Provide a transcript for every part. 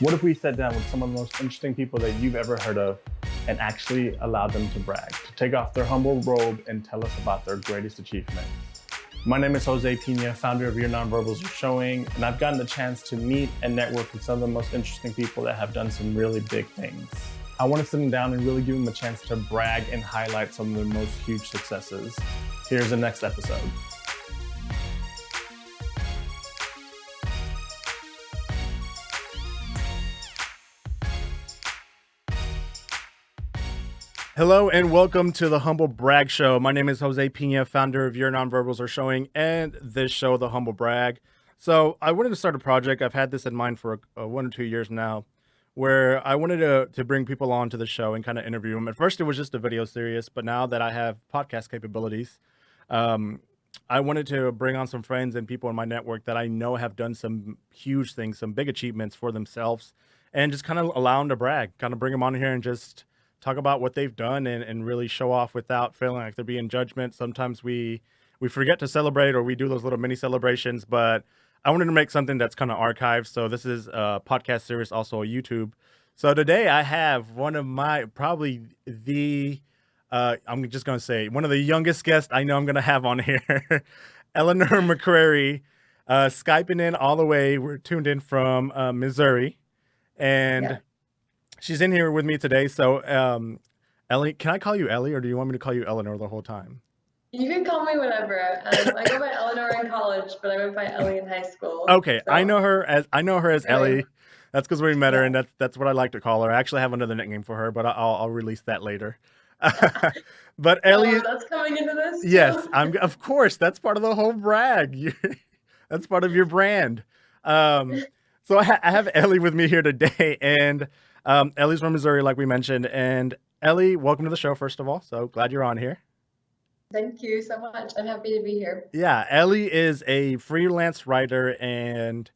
What if we sat down with some of the most interesting people that you've ever heard of and actually allowed them to brag, to take off their humble robe and tell us about their greatest achievement? My name is Jose Pina, founder of Your Nonverbals Are Showing, and I've gotten the chance to meet and network with some of the most interesting people that have done some really big things. I want to sit them down and really give them a chance to brag and highlight some of their most huge successes. Here's the next episode. Hello and welcome to the Humble Brag Show. My name is Jose Pina, founder of Your Nonverbals Are Showing, and this show, The Humble Brag. So I wanted to start a project. I've had this in mind for 1 or 2 years now, where I wanted to bring people on to the show and kind of interview them. At first, it was just a video series, but now that I have podcast capabilities, I wanted to bring on some friends and people in my network that I know have done some huge things, some big achievements for themselves, and just kind of allow them to brag, kind of bring them on here and just talk about what they've done and really show off without feeling like they're being judgment. Sometimes we forget to celebrate, or we do those little mini celebrations, but I wanted to make something that's kind of archived. So this is a podcast series, also a YouTube. So today I have one of my, probably the, I'm just going to say, one of the youngest guests I know I'm going to have on here, Eleanor McCrary, Skyping in all the way. We're tuned in from Missouri. And Yeah. she's in here with me today. So, Ellie, can I call you Ellie, or do you want me to call you Eleanor the whole time? You can call me whatever. I go by Eleanor in college, but I went by Ellie in high school. Okay, So, I know her as Anyway. Ellie. That's because we met her, Yeah. and that's what I like to call her. I actually have another nickname for her, but I'll release that later. But Ellie, That's coming into this too. yes, of course, that's part of the whole brag. That's part of your brand. So I have Ellie with me here today, and Ellie's from Missouri, like we mentioned. And Ellie, welcome to the show, first of all. So glad you're on here. Thank you so much. I'm happy to be here. Yeah, Ellie is a freelance writer and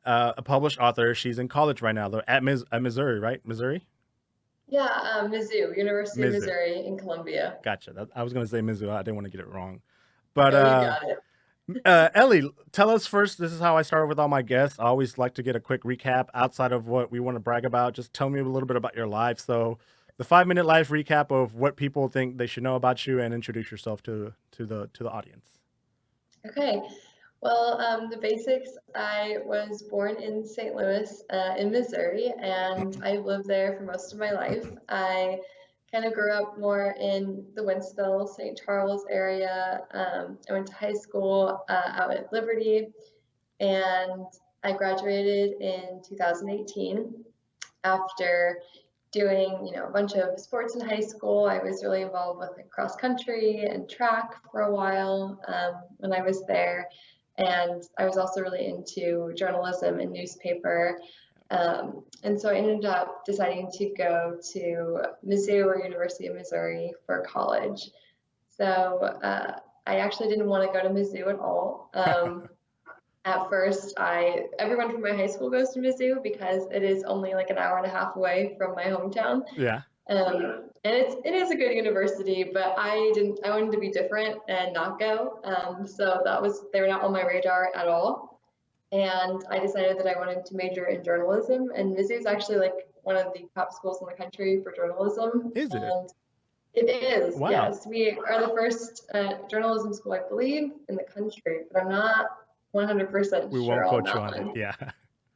a published author. She's in college right now, though, at Missouri, right? Missouri? Yeah, Mizzou, University of Mizzou. Missouri in Columbia. Gotcha. I was going to say Mizzou. I didn't want to get it wrong. But No, you got it. Ellie, tell us first. This is how I start with all my guests. I always like to get a quick recap outside of what we want to brag about. Just tell me a little bit about your life. So the 5-minute life recap of what people think they should know about you, and introduce yourself to the audience. Okay. Well, the basics, I was born in St. Louis, in Missouri, and I lived there for most of my life. I kind of grew up more in the Wentzville, St. Charles area. I went to high school out at Liberty, and I graduated in 2018 after doing, a bunch of sports in high school. I was really involved with like, cross country and track for a while when I was there. And I was also really into journalism and newspaper. And so I ended up deciding to go to Mizzou, or University of Missouri, for college. So I actually didn't want to go to Mizzou at all. At first, everyone from my high school goes to Mizzou because it is only like an hour and a half away from my hometown. Yeah. And it is a good university, but I wanted to be different and not go. So they were not on my radar at all. And I decided that I wanted to major in journalism, and Mizzou is actually like one of the top schools in the country for journalism. Is it? And it is, Wow. yes. We are the first journalism school, I believe, in the country, but I'm not 100% We sure won't on quote you that on one. it. Yeah.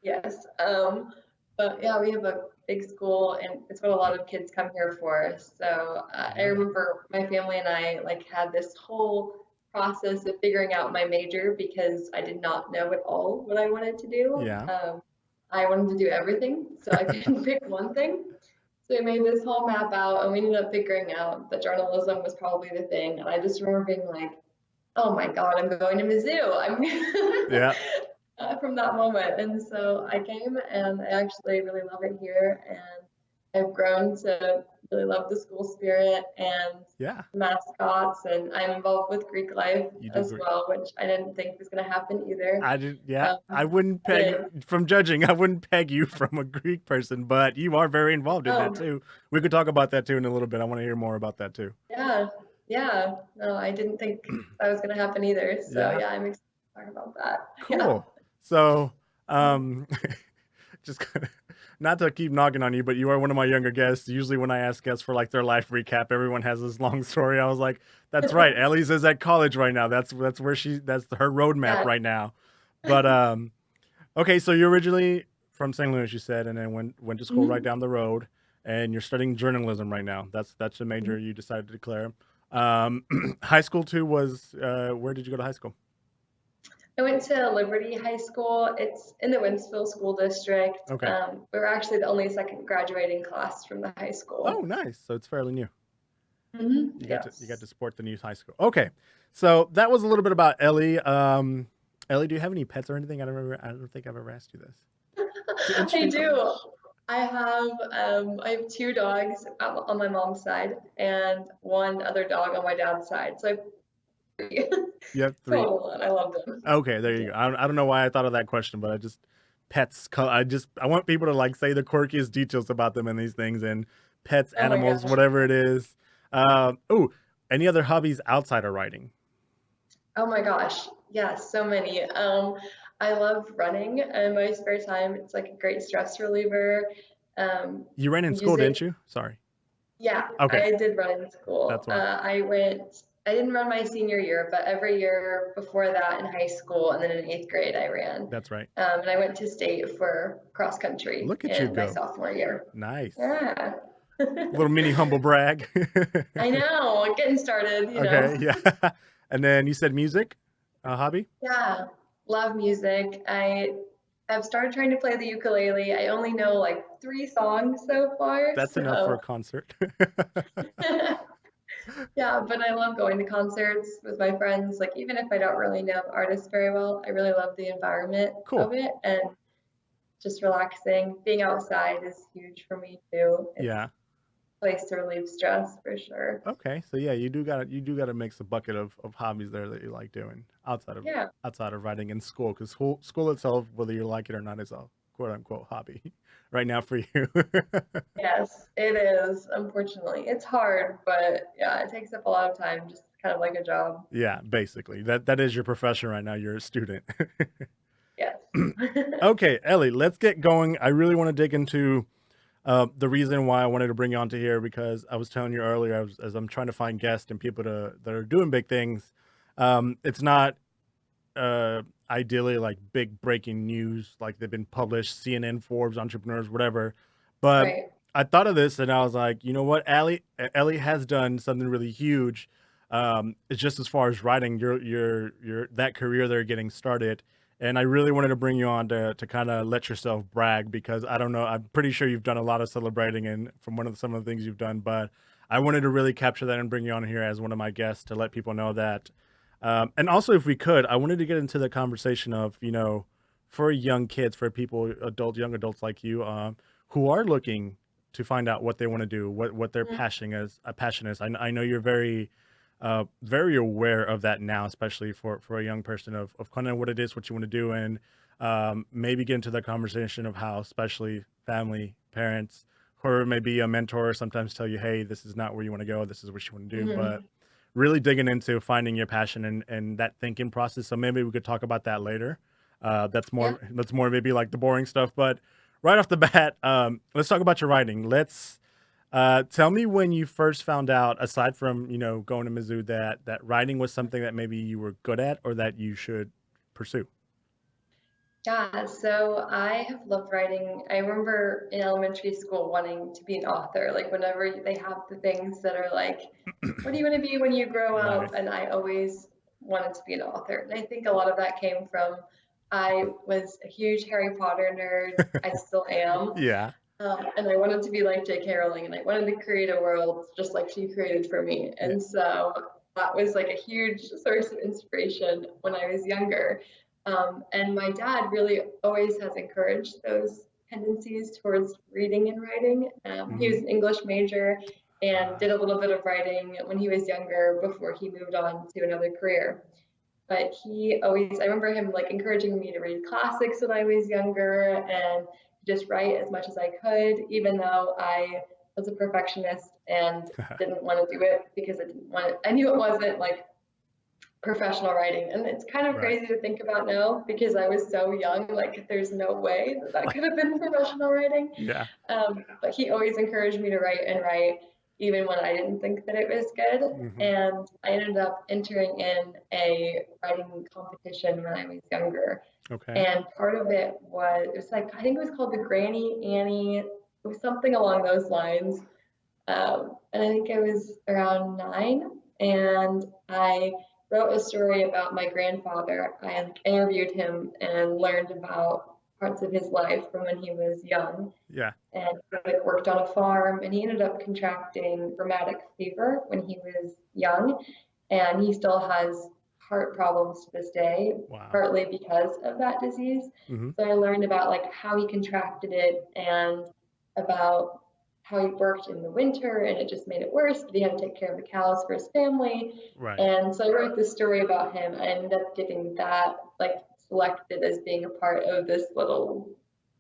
Yes. But yeah, we have a big school, and it's what a lot of kids come here for. So I remember my family and I like had this whole process of figuring out my major because I did not know at all what I wanted to do. Yeah. I wanted to do everything, so I couldn't pick one thing. So we made this whole map out, and we ended up figuring out that journalism was probably the thing. And I just remember being like, oh my God, I'm going to Mizzou. Yeah. From that moment. And so I came, and I actually really love it here. And I've grown to really love the school spirit and Yeah. mascots. And I'm involved with Greek life as great. well, which I didn't think was going to happen either. I didn't. Yeah. I wouldn't but peg from judging. I wouldn't peg you from a Greek person, but you are very involved in that Oh, too. We could talk about that too in a little bit. I want to hear more about that too. yeah. No, I didn't think that was going to happen either. So Yeah. I'm excited to talk about that. Cool. So, just kind of not to keep knocking on you, but you are one of my younger guests. Usually, when I ask guests for like their life recap, everyone has this long story. I was like, "That's right. Ellie's is at college right now. That's where that's her roadmap Yeah. right now." But okay, so you're originally from St. Louis, you said, and then went to school right Mhm. down the road, and you're studying journalism right now. That's the Mhm. major you decided to declare. Um, high school too was where did you go to high school? I went to Liberty High School. It's in the Winsville School District. Okay. We were actually the only second graduating class from the high Oh, school. nice. So it's fairly new. You got to Yes. support the new high school. Okay, so that was a little bit about Ellie. Ellie, do you have any pets or anything? I don't think I've ever asked you this. It's an I interesting. do. I have two dogs on my mom's side and one other dog on my dad's side. So I have three You have three. total, and I love them. Okay, there you Yeah. go. I don't know why I thought of that question, but I just pets. I want people to like say the quirkiest details about them and these things and pets, Oh my animals, gosh. whatever it is. Oh, any other hobbies outside of writing? Oh my gosh. Yeah, so many. I love running in my spare time. It's like a great stress reliever. You ran in school, Music. didn't you? Sorry. Yeah, Okay, I did run in school. that's why. I didn't run my senior year, but every year before that in high school and then in eighth grade, I ran. That's right. And I went to state for cross country Look at you in my go. sophomore year. Nice. Yeah. Little mini humble brag. I know, getting started. Okay, yeah. And then you said music, a hobby? Yeah, love music. I've started trying to play the ukulele. I only know like 3 songs so far, That's enough for a so concert. yeah, but I love going to concerts with my friends. Like even if I don't really know the artist very well, I really love the environment Cool. of it and just relaxing. Being outside is huge for me too. It's Yeah. a place to relieve stress for sure. Okay. So yeah, you do gotta mix a bucket of hobbies there that you like doing Yeah, outside of writing in school, because school itself, whether you like it or not, is a quote unquote hobby right now for you. yes, it is. Unfortunately, it's hard, but yeah, it takes up a lot of time, just kind of like a job. Yeah, basically. That is your profession right now. You're a student. Yes. Okay, Ellie, let's get going. I really want to dig into the reason why I wanted to bring you onto here, because I was telling you earlier, as I'm trying to find guests and people that are doing big things, it's not ideally like big breaking news like they've been published, CNN, Forbes, Entrepreneurs, whatever. But Right. I thought of this and I was like, you know what, Ellie has done something really huge. It's just as far as writing, your that career they're getting started. And I really wanted to bring you on to kind of let yourself brag, because I don't know, I'm pretty sure you've done a lot of celebrating and from some of the things you've done, but I wanted to really capture that and bring you on here as one of my guests to let people know that. And also, if we could, I wanted to get into the conversation of, for young kids, for people, young adults like you, who are looking to find out what they want to do, what their Mhm. passion is. I know you're very aware of that now, especially for a young person of kind of what it is, what you want to do, and maybe get into the conversation of how, especially family, parents, or maybe a mentor sometimes tell you, hey, this is not where you want to go, this is what you want to do, but Mhm. really digging into finding your passion and that thinking process. So maybe we could talk about that later. Yeah. That's more maybe like the boring stuff. But right off the bat, let's talk about your writing. Let's tell me when you first found out, aside from going to Mizzou, that writing was something that maybe you were good at or that you should pursue. Yeah, so I have loved writing. I remember in elementary school wanting to be an author. Like whenever they have the things that are like, what do you want to be when you grow up? Nice. And I always wanted to be an author. And I think a lot of that came from I was a huge Harry Potter nerd. I still am. Yeah. And I wanted to be like J.K. Rowling, and I wanted to create a world just like she created for me. Yeah. And so that was like a huge source of inspiration when I was younger. And my dad really always has encouraged those tendencies towards reading and writing. He Hmm. was an English major and did a little bit of writing when he was younger before he moved on to another career. But he always, I remember him like encouraging me to read classics when I was younger and just write as much as I could, even though I was a perfectionist and didn't want to do it because I didn't want it. I knew it wasn't like professional writing. And it's kind of Right. crazy to think about now because I was so young, like there's no way that that could have been professional writing. Yeah. But he always encouraged me to write and write, even when I didn't think that it was good. Hmm. And I ended up entering in a writing competition when I was younger. Okay. And part of it was like, I think it was called the Granny Annie, it was something along those lines. And I think I was around 9, and I wrote a story about my grandfather. I interviewed him and learned about parts of his life from when he was young, Yeah. and like worked on a farm. And he ended up contracting rheumatic fever when he was young, and he still has heart problems to this day, Wow. partly because of that disease. Hmm. So I learned about like how he contracted it and about how he worked in the winter, and it just made it worse, but he had to take care of the cows for his family. Right. And so I wrote this story about him. I ended up getting that like selected as being a part of this little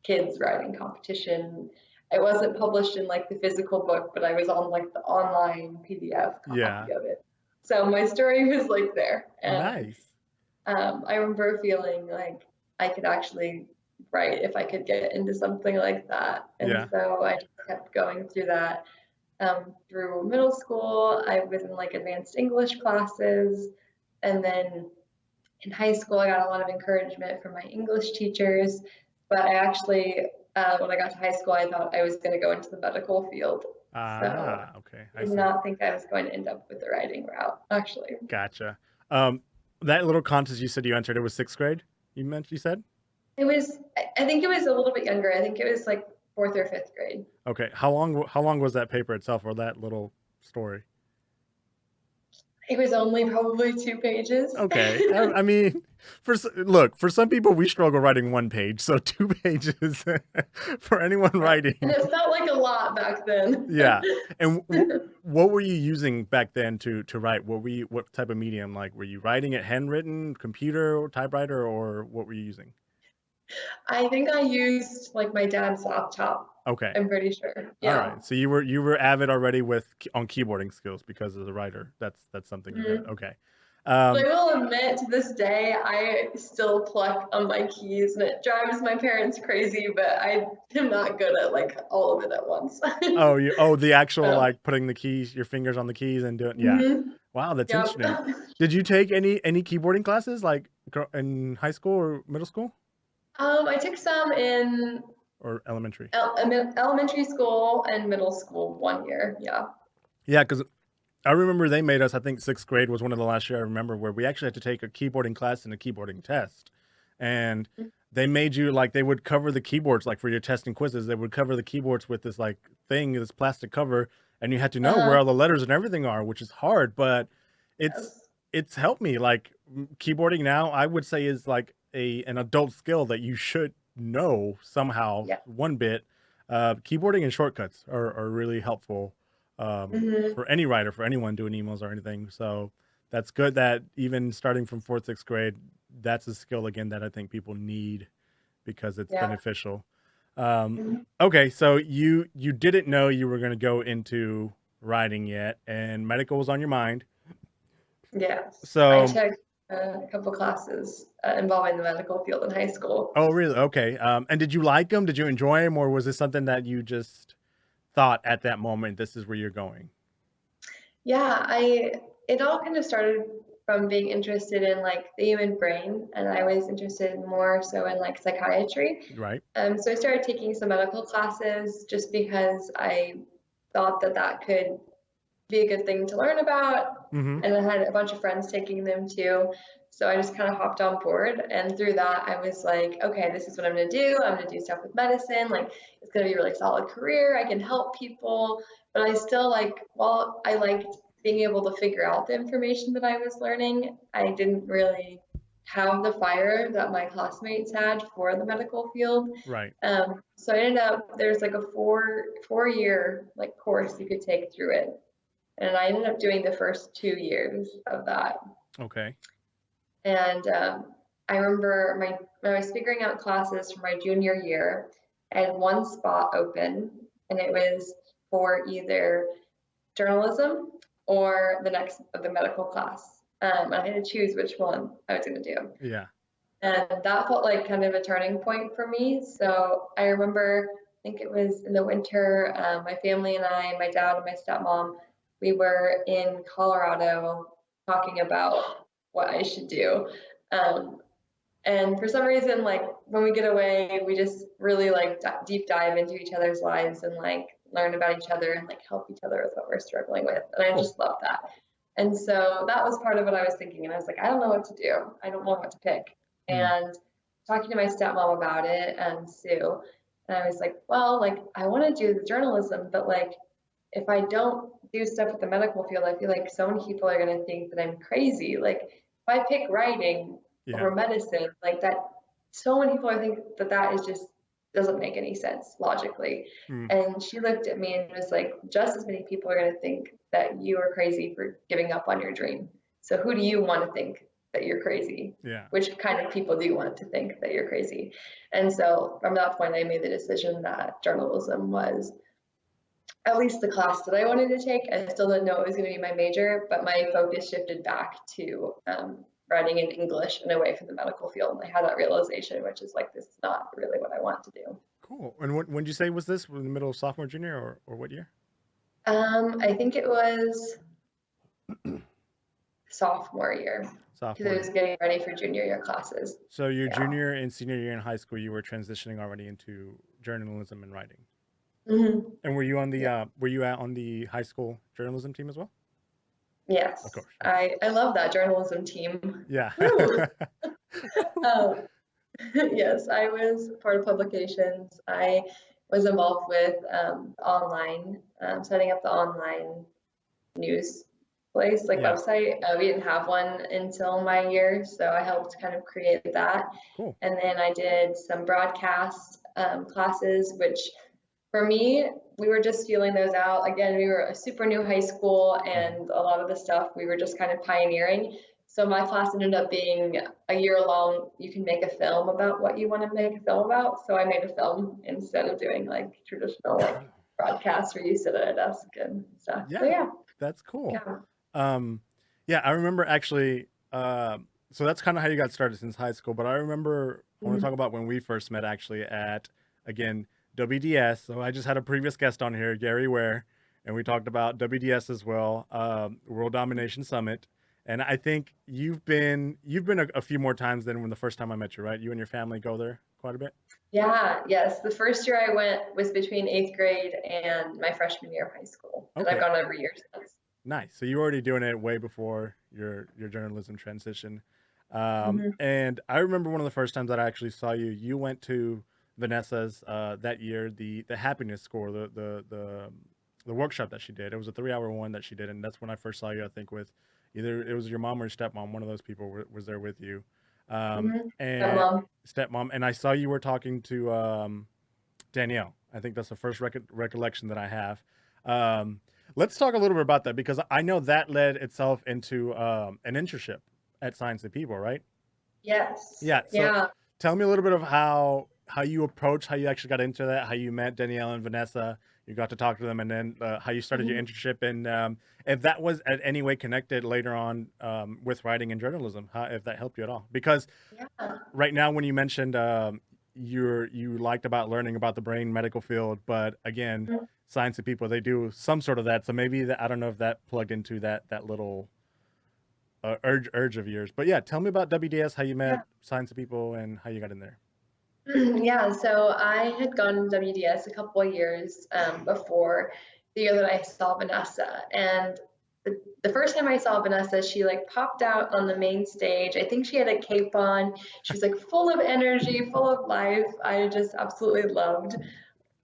kids writing competition. It wasn't published in like the physical book, but I was on like the online PDF Yeah. copy of it. So my story was like there. And Nice. I remember feeling like I could actually write if I could get into something like that. And Yeah. so I just kept going through that. Through middle school, I was in like advanced English classes. And then in high school, I got a lot of encouragement from my English teachers. But I actually, when I got to high school, I thought I was going to go into the medical field. So Ah, okay. I I did see. not think I was going to end up with the writing route, actually. Gotcha. Um, that little contest you said you entered, it was sixth grade. You said. I think it was a little bit younger. I think it was like fourth or fifth grade. Okay. How long was that paper itself, or that little story? It was only probably 2 pages. Okay. I mean, look, for some people we struggle writing one page, so 2 pages for anyone Yeah. And writing. it felt like a lot back then. Yeah. And what were you using back then to write? What type of medium? Like, were you writing it handwritten, computer, typewriter, or what were you using? I think I used like my dad's laptop. Okay. I'm pretty sure. All Yeah. right. So you were avid already on keyboarding skills because of the writer. That's something you got. Mhm. Okay. But Um, I will admit to this day, I still pluck on my keys and it drives my parents crazy, but I am not good at like all of it at once. the actual So, like putting the keys, your fingers on the keys and doing, yeah. mhm. Wow, that's Yep. interesting. Did you take any keyboarding classes like in high school or middle school I took some in or elementary? elementary school and middle school 1 year. Yeah. Yeah, because I remember they made us. I think sixth grade was one of the last year I remember where we actually had to take a keyboarding class and a keyboarding test, and they made you like they would cover the keyboards like for your test and quizzes. They would cover the keyboards with this like thing, this plastic cover, and you had to know where Uh-huh. all the letters and everything are, which is hard, but it's Yes. it's helped me. Like keyboarding now, I would say is like an adult skill that you should know somehow Yeah. one bit. Keyboarding and shortcuts are really helpful Hmm. for any writer, for anyone doing emails or anything. So that's good that even starting from fourth, sixth grade, that's a skill again that I think people need because it's Yeah. beneficial. Mhm. Okay, so you didn't know you were going to go into writing yet, and medical was on your mind. Yes. I So, took a couple classes involving the medical field in high school. oh really? Okay. And did you like them? Did you enjoy them, or was this something that you just thought at that moment this is where you're going? Yeah, it all kind of started from being interested in like the human brain, and I was interested more so in like psychiatry. Right? So I started taking some medical classes just because I thought that that could be a good thing to learn about. Mm-hmm. And I had a bunch of friends taking them too. So I just kind of hopped on board. And through that, I was like, okay, this is what I'm going to do. I'm going to do stuff with medicine. Like, it's going to be a really solid career. I can help people. But I still like, while I liked being able to figure out the information that I was learning, I didn't really have the fire that my classmates had for the medical field. Right. So I ended up, there's like a four year like course you could take through it, and I ended up doing the first 2 years of that. Okay. And I remember when I was figuring out classes for my junior year, I had one spot open, and it was for either journalism or the next of the medical class. and I had to choose which one I was going to do. Yeah. And that felt like kind of a turning point for me. So I remember, I think it was in the winter, my family and I, my dad and my stepmom, we were in Colorado talking about what I should do. Um, and for some reason, like when we get away, we just really like deep dive into each other's lives and like learn about each other and like help each other with what we're struggling with. And I Cool. just love that. And so that was part of what I was thinking. And I was like, I don't know what to do. I don't know what to pick. Mm. And talking to my stepmom about it and Sue, and I was like, well, like I want to do the journalism, but like if I don't do stuff with the medical field, I feel like so many people are going to think that I'm crazy. Like if I pick writing Yeah. over medicine, like that, so many people I think that that is just doesn't make any sense logically. Mm. And she looked at me and was like, just as many people are going to think that you are crazy for giving up on your dream. So who do you want to think that you're crazy? Yeah. Which kind of people do you want to think that you're crazy? And so from that point, I made the decision that journalism was at least the class that I wanted to take. I still didn't know it was going to be my major, but my focus shifted back to writing in English and away from the medical field. And I had that realization, which is like, this is not really what I want to do. Cool. And when did you say was this? In the middle of sophomore, junior, or what year? I think it was sophomore year because Sophomore I was year. getting ready for junior year classes. So your Yeah. junior and senior year in high school, you were transitioning already into journalism and writing. Mm-hmm. And were you on the Yeah. were you on the high school journalism team as well? Yes, Of course. I love that journalism team. Yeah. Woo! um, yes, I was part of publications. I was involved with online, setting up the online news place, like Yeah. website. We didn't have one until my year, so I helped kind of create that. Cool. And then I did some broadcast classes, which for me, we were just feeling those out. Again, we were a super new high school, and a lot of the stuff we were just kind of pioneering. So my class ended up being a year long. You can make a film about what you want to make a film about. So I made a film instead of doing like traditional like broadcasts where you sit at a desk and stuff. So Yeah, yeah, that's cool. yeah. Yeah, I remember actually. So that's kind of how you got started since high school. But I remember I want to Mhm. talk about when we first met actually at again WDS. So I just had a previous guest on here, Gary Ware, and we talked about WDS as well, World Domination Summit. And I think you've been a few more times than when the first time I met you, right? You and your family go there quite a bit. Yeah, yes. The first year I went was between 8th grade and my freshman year of high school. And I've Okay, gone every year since. nice. So you were already doing it way before your journalism transition. Mhm. And I remember one of the first times that I actually saw you. You went to Vanessa's that year, the happiness score, the workshop that she did. It was a 3 hour one that she did, and that's when I first saw you. I think with either it was your mom or stepmom. One of those people was there with you, Mhm. and Stepmom. stepmom. And I saw you were talking to Danielle. I think that's the first recollection that I have. Um, let's talk a little bit about that because I know that led itself into an internship at Science and People, right? Yes. Yeah. So Yeah. tell me a little bit of how you approached, how you actually got into that, how you met Danielle and Vanessa. You got to talk to them, and then how you started your Mhm. internship, and if that was at any way connected later on with writing and journalism, if that helped you at all. Because Yeah. right now, when you mentioned you liked about learning about the brain medical field, but again, Mhm. Science and People, they do some sort of that. So maybe I don't know if that plugged into that little urge of yours. But yeah, tell me about WDS, how you met Yeah. Science and People, and how you got in there. Yeah, so I had gone to WDS a couple of years before the year that I saw Vanessa. And the first time I saw Vanessa, she like popped out on the main stage. I think she had a cape on. She was like full of energy, full of life. I just absolutely loved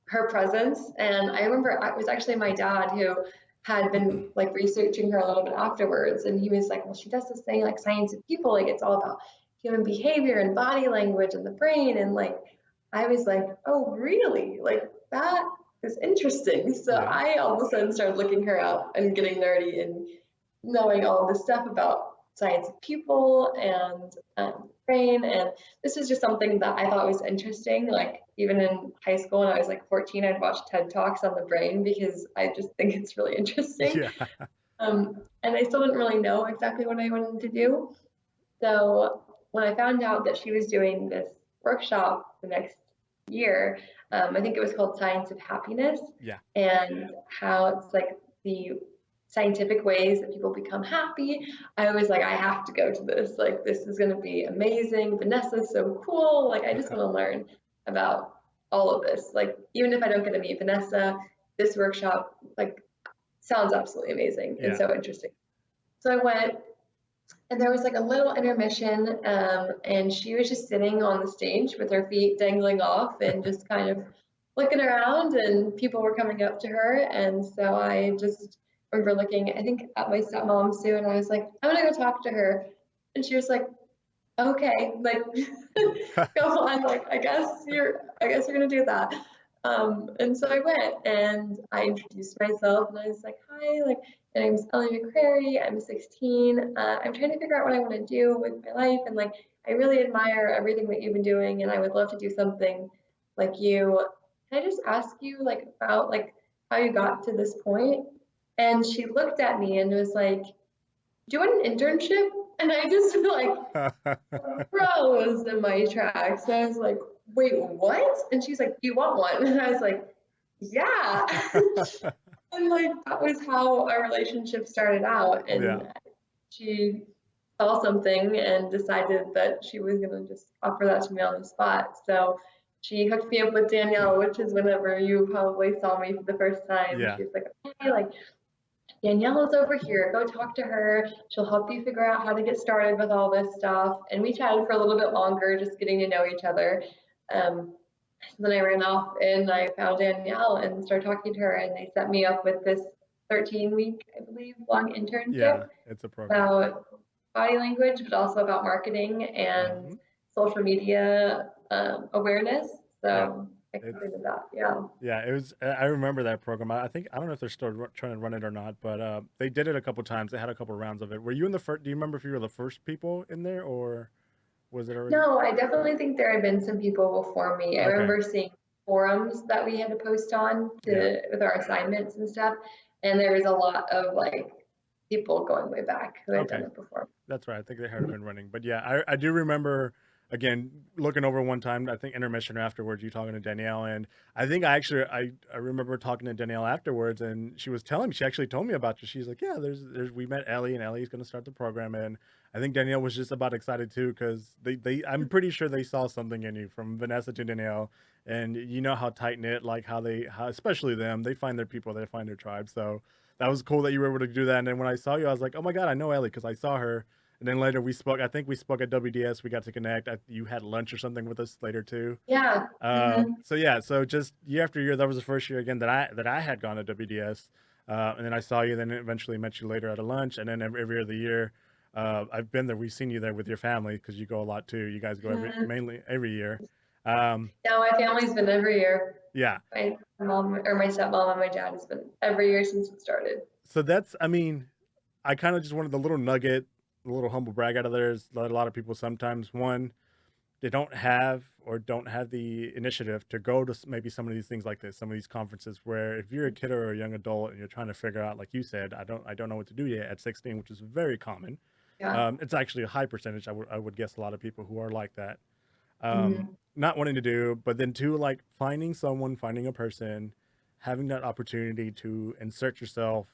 her presence. And I remember it was actually my dad who had been like researching her a little bit afterwards. And he was like, well, she does this thing like Science of People, like it's all about human behavior and body language and the brain. And like, I was like, oh, really? Like that is interesting. So Yeah. I all of a sudden started looking her up and getting nerdy and knowing all this stuff about Science of People and brain. And this is just something that I thought was interesting. Like even in high school when I was like 14, I'd watch TED Talks on the brain because I just think it's really interesting. Yeah. And I still didn't really know exactly what I wanted to do. So when I found out that she was doing this workshop the next year, I think it was called Science of Happiness, Yeah. and how it's like the scientific ways that people become happy. I was like, I have to go to this. Like, this is going to be amazing. Vanessa's so cool. Like, I just want to learn about all of this. Like, even if I don't get to meet Vanessa, this workshop, like, sounds absolutely amazing and Yeah. so interesting. So I went, and there was like a little intermission, and she was just sitting on the stage with her feet dangling off and just kind of looking around, and people were coming up to her. And so I just remember looking, I think, at my stepmom, Sue, and I was like, I'm gonna go talk to her. And she was like, okay, like, go on, like, I guess you're gonna do that. And so I went and I introduced myself and I was like, hi, like, my name's Eleanor McCrary, I'm 16. I'm trying to figure out what I want to do with my life, and like, I really admire everything that you've been doing, and I would love to do something like you. Can I just ask you, like, about like how you got to this point? And she looked at me and was like, do you want an internship? And I just like froze in my tracks. So I was like, wait, what? And she's like, do you want one? And I was like, yeah. And like, that was how our relationship started out. Yeah. And she saw something and decided that she was going to just offer that to me on the spot. So she hooked me up with Danielle, which is whenever you probably saw me for the first time. Yeah. She's like, okay, like, Danielle is over here. Go talk to her. She'll help you figure out how to get started with all this stuff. And we chatted for a little bit longer, just getting to know each other. Then I ran off and I found Danielle and started talking to her, and they set me up with this 13-week, I believe, long internship Yeah. It's a program. about body language, but also about marketing and social media awareness. So I completed that. Yeah. Yeah, it was. I remember that program. I think I don't know if they're still trying to run it or not, but they did it a couple times. They had a couple rounds of it. Were you in the first? Do you remember if you were the first people in there, or was it already? No, I definitely think there had been some people before me. I Okay. remember seeing forums that we had to post on Yeah. with our assignments and stuff, and there was a lot of like people going way back who had done Okay. it before. That's right. I think they had been running, but yeah, I do remember again looking over one time. I think intermission or afterwards, you talking to Danielle, and I think I remember talking to Danielle afterwards, and she was telling me she actually told me about you. She's like, yeah, there's we met Ellie, and Ellie's going to start the program, and I think Danielle was just about excited too because they I'm pretty sure they saw something in you from Vanessa to Danielle, and you know how tight knit, like how especially them, they find their people, they find their tribe, so. That was cool that you were able to do that. And then when I saw you, I was like, oh my God, I know Ellie because I saw her. And then later we spoke. I think we spoke at WDS. We got to connect. You had lunch or something with us later too. Yeah. So yeah, so just year after year, that was the first year again that I had gone to WDS, and then I saw you. Then eventually met you later at a lunch, and then every other year, I've been there. We've seen you there with your family because you go a lot too. You guys go mainly every year. Yeah, my family's been every year. Yeah. My mom or my stepmom and my dad has been every year since it started. So that's, I mean, I kind of just wanted the little nugget, the little humble brag out of there is that a lot of people sometimes, one, they don't have the initiative to go to maybe some of these things like this, some of these conferences where if you're a kid or a young adult and you're trying to figure out, like you said, I don't know what to do yet at 16, which is very common. Yeah. It's actually a high percentage. I would guess a lot of people who are like that. Mhm. Not wanting to do, but then two, like finding a person, having that opportunity to insert yourself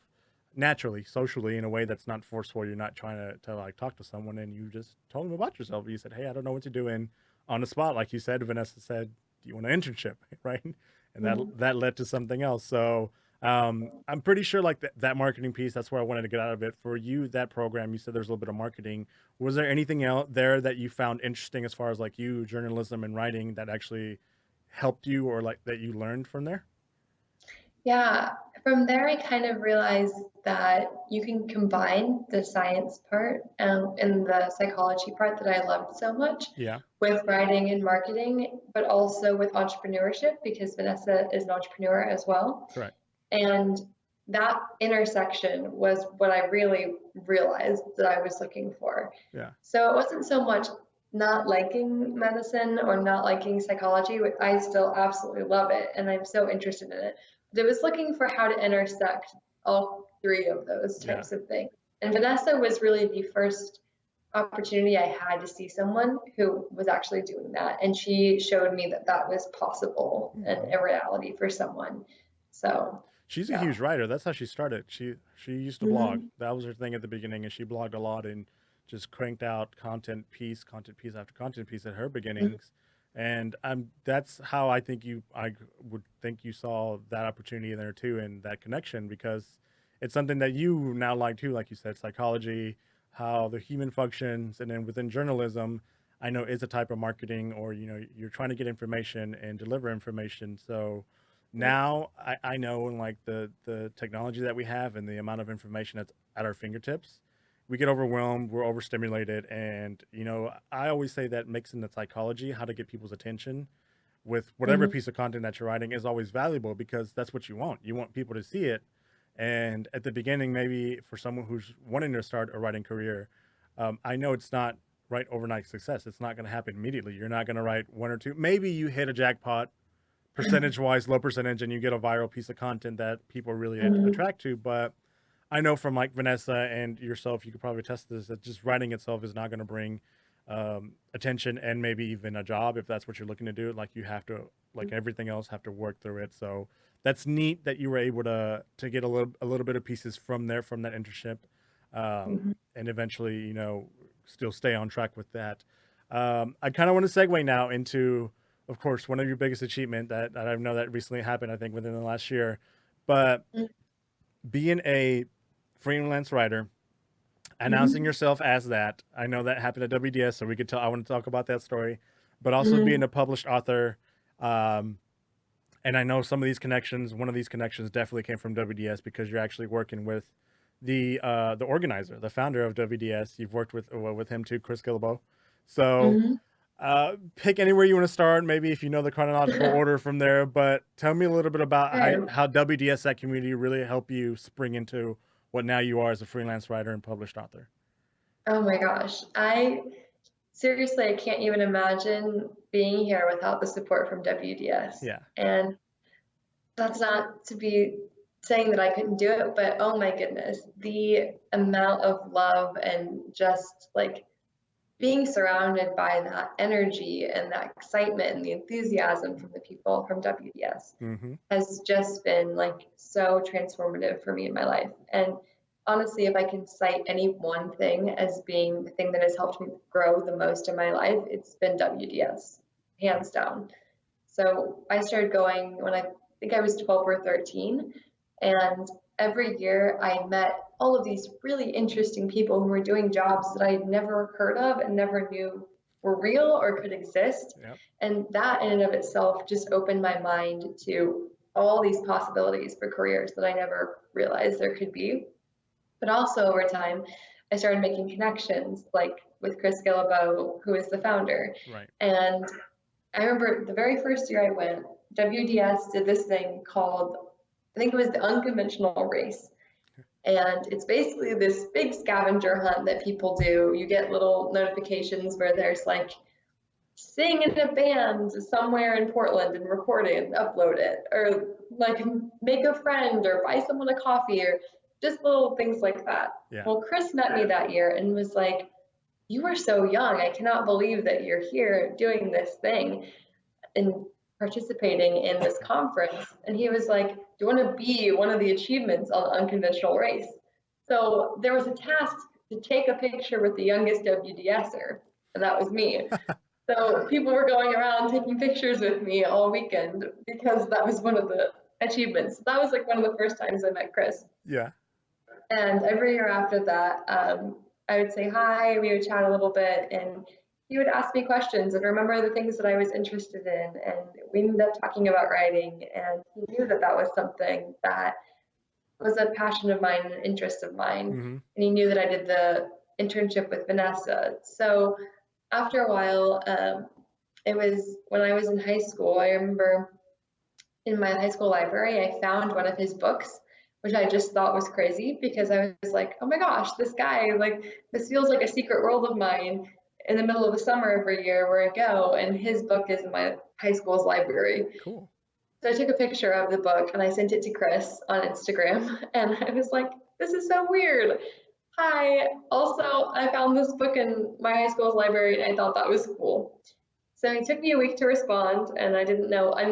naturally, socially in a way that's not forceful. You're not trying to like talk to someone and you just told them about yourself. You said, hey, I don't know what to do. And on the spot, like you said, Vanessa said, do you want an internship? Right. And that led to something else. So I'm pretty sure like that marketing piece, that's where I wanted to get out of it. For you, that program, you said there's a little bit of marketing. Was there anything out there that you found interesting as far as like you, journalism and writing that actually helped you or like that you learned from there? Yeah, from there I kind of realized that you can combine the science part and the psychology part that I loved so much Yeah. with writing and marketing, but also with entrepreneurship because Vanessa is an entrepreneur as well. Correct. And that intersection was what I really realized that I was looking for. Yeah. So it wasn't so much not liking medicine or not liking psychology, which I still absolutely love it and I'm so interested in it. But it was looking for how to intersect all 3 of those Yeah. types of things. And Vanessa was really the first opportunity I had to see someone who was actually doing that. And she showed me that that was possible and Mhm. a reality for someone. So, She's a yeah. huge writer. That's how she started. She used to blog. Hmm. That was her thing at the beginning, and she blogged a lot and just cranked out content piece after content piece at her beginnings. And that's how I would think you saw that opportunity there too, and that connection, because it's something that you now like too, like you said, psychology, how the human functions, and then within journalism, I know is a type of marketing, or you're trying to get information and deliver information. So now I know, in like the technology that we have and the amount of information that's at our fingertips, we get overwhelmed, we're overstimulated. And I always say that mixing the psychology, how to get people's attention with whatever Hmm. piece of content that you're writing, is always valuable, because that's what you want people to see it. And at the beginning, maybe for someone who's wanting to start a writing career, I know it's not right overnight success. It's not going to happen immediately. You're not going to write one or two, maybe you hit a jackpot percentage wise, low percentage, and you get a viral piece of content that people really Hmm. attract to. But I know from like Vanessa and yourself, you could probably test this, that just writing itself is not going to bring attention and maybe even a job if that's what you're looking to do. Like you have to, like everything else, have to work through it. So that's neat that you were able to get a little bit of pieces from there, from that internship, Hmm. and eventually still stay on track with that. I kind of want to segue now into, of course, one of your biggest achievement that I know that recently happened, I think within the last year, but being a freelance writer, announcing Hmm. yourself as that. I know that happened at WDS, so we could tell. I want to talk about that story, but also being Hmm. a published author. Um, and I know some of these connections. One of these connections definitely came from WDS, because you're actually working with the organizer, the founder of WDS. You've worked with him too, Chris Gillibo. So Hmm. pick anywhere you want to start, maybe if you know the chronological order from there, but tell me a little bit about Okay. how WDS, that community, really helped you spring into what now you are as a freelance writer and published author. Oh my gosh. I can't even imagine being here without the support from WDS. Yeah. And that's not to be saying that I couldn't do it, but oh my goodness, the amount of love and just like being surrounded by that energy and that excitement and the enthusiasm from the people from WDS Mm-hmm. has just been like so transformative for me in my life. And honestly, if I can cite any one thing as being the thing that has helped me grow the most in my life, it's been WDS, hands Nice. down. So I started going when I think I was 12 or 13. And every year I met all of these really interesting people who were doing jobs that I'd never heard of and never knew were real or could exist. Yep. And that in and of itself just opened my mind to all these possibilities for careers that I never realized there could be. But also over time, I started making connections like with Chris Gillibo, who is the founder. Right. And I remember the very first year I went, WDS did this thing called, I think it was the unconventional race. And it's basically this big scavenger hunt that people do. You get little notifications where there's like, sing in a band somewhere in Portland and record it and upload it, or like make a friend or buy someone a coffee, or just little things like that. Yeah. Well, Chris met me that year and was like, "You are so young. I cannot believe that you're here doing this thing and participating in this conference." And he was like, "Do you want to be one of the achievements on the unconventional race?" So there was a task to take a picture with the youngest WDSer, and that was me. So people were going around taking pictures with me all weekend because that was one of the achievements. That was like one of the first times I met Chris. Yeah. And every year after that, I would say hi, we would chat a little bit, and he would ask me questions and remember the things that I was interested in. And we ended up talking about writing, and he knew that that was something that was a passion of mine, an interest of mine. Mm-hmm. And he knew that I did the internship with Vanessa. So after a while, it was when I was in high school. I remember in my high school library, I found one of his books, which I just thought was crazy because I was like, oh my gosh, this guy, like, this feels like a secret world of mine in the middle of the summer every year where I go. And his book is in my high school's library. Cool. So I took a picture of the book and I sent it to Chris on Instagram. And I was like, this is so weird. Hi. Also, I found this book in my high school's library and I thought that was cool. So he took me a week to respond, and I didn't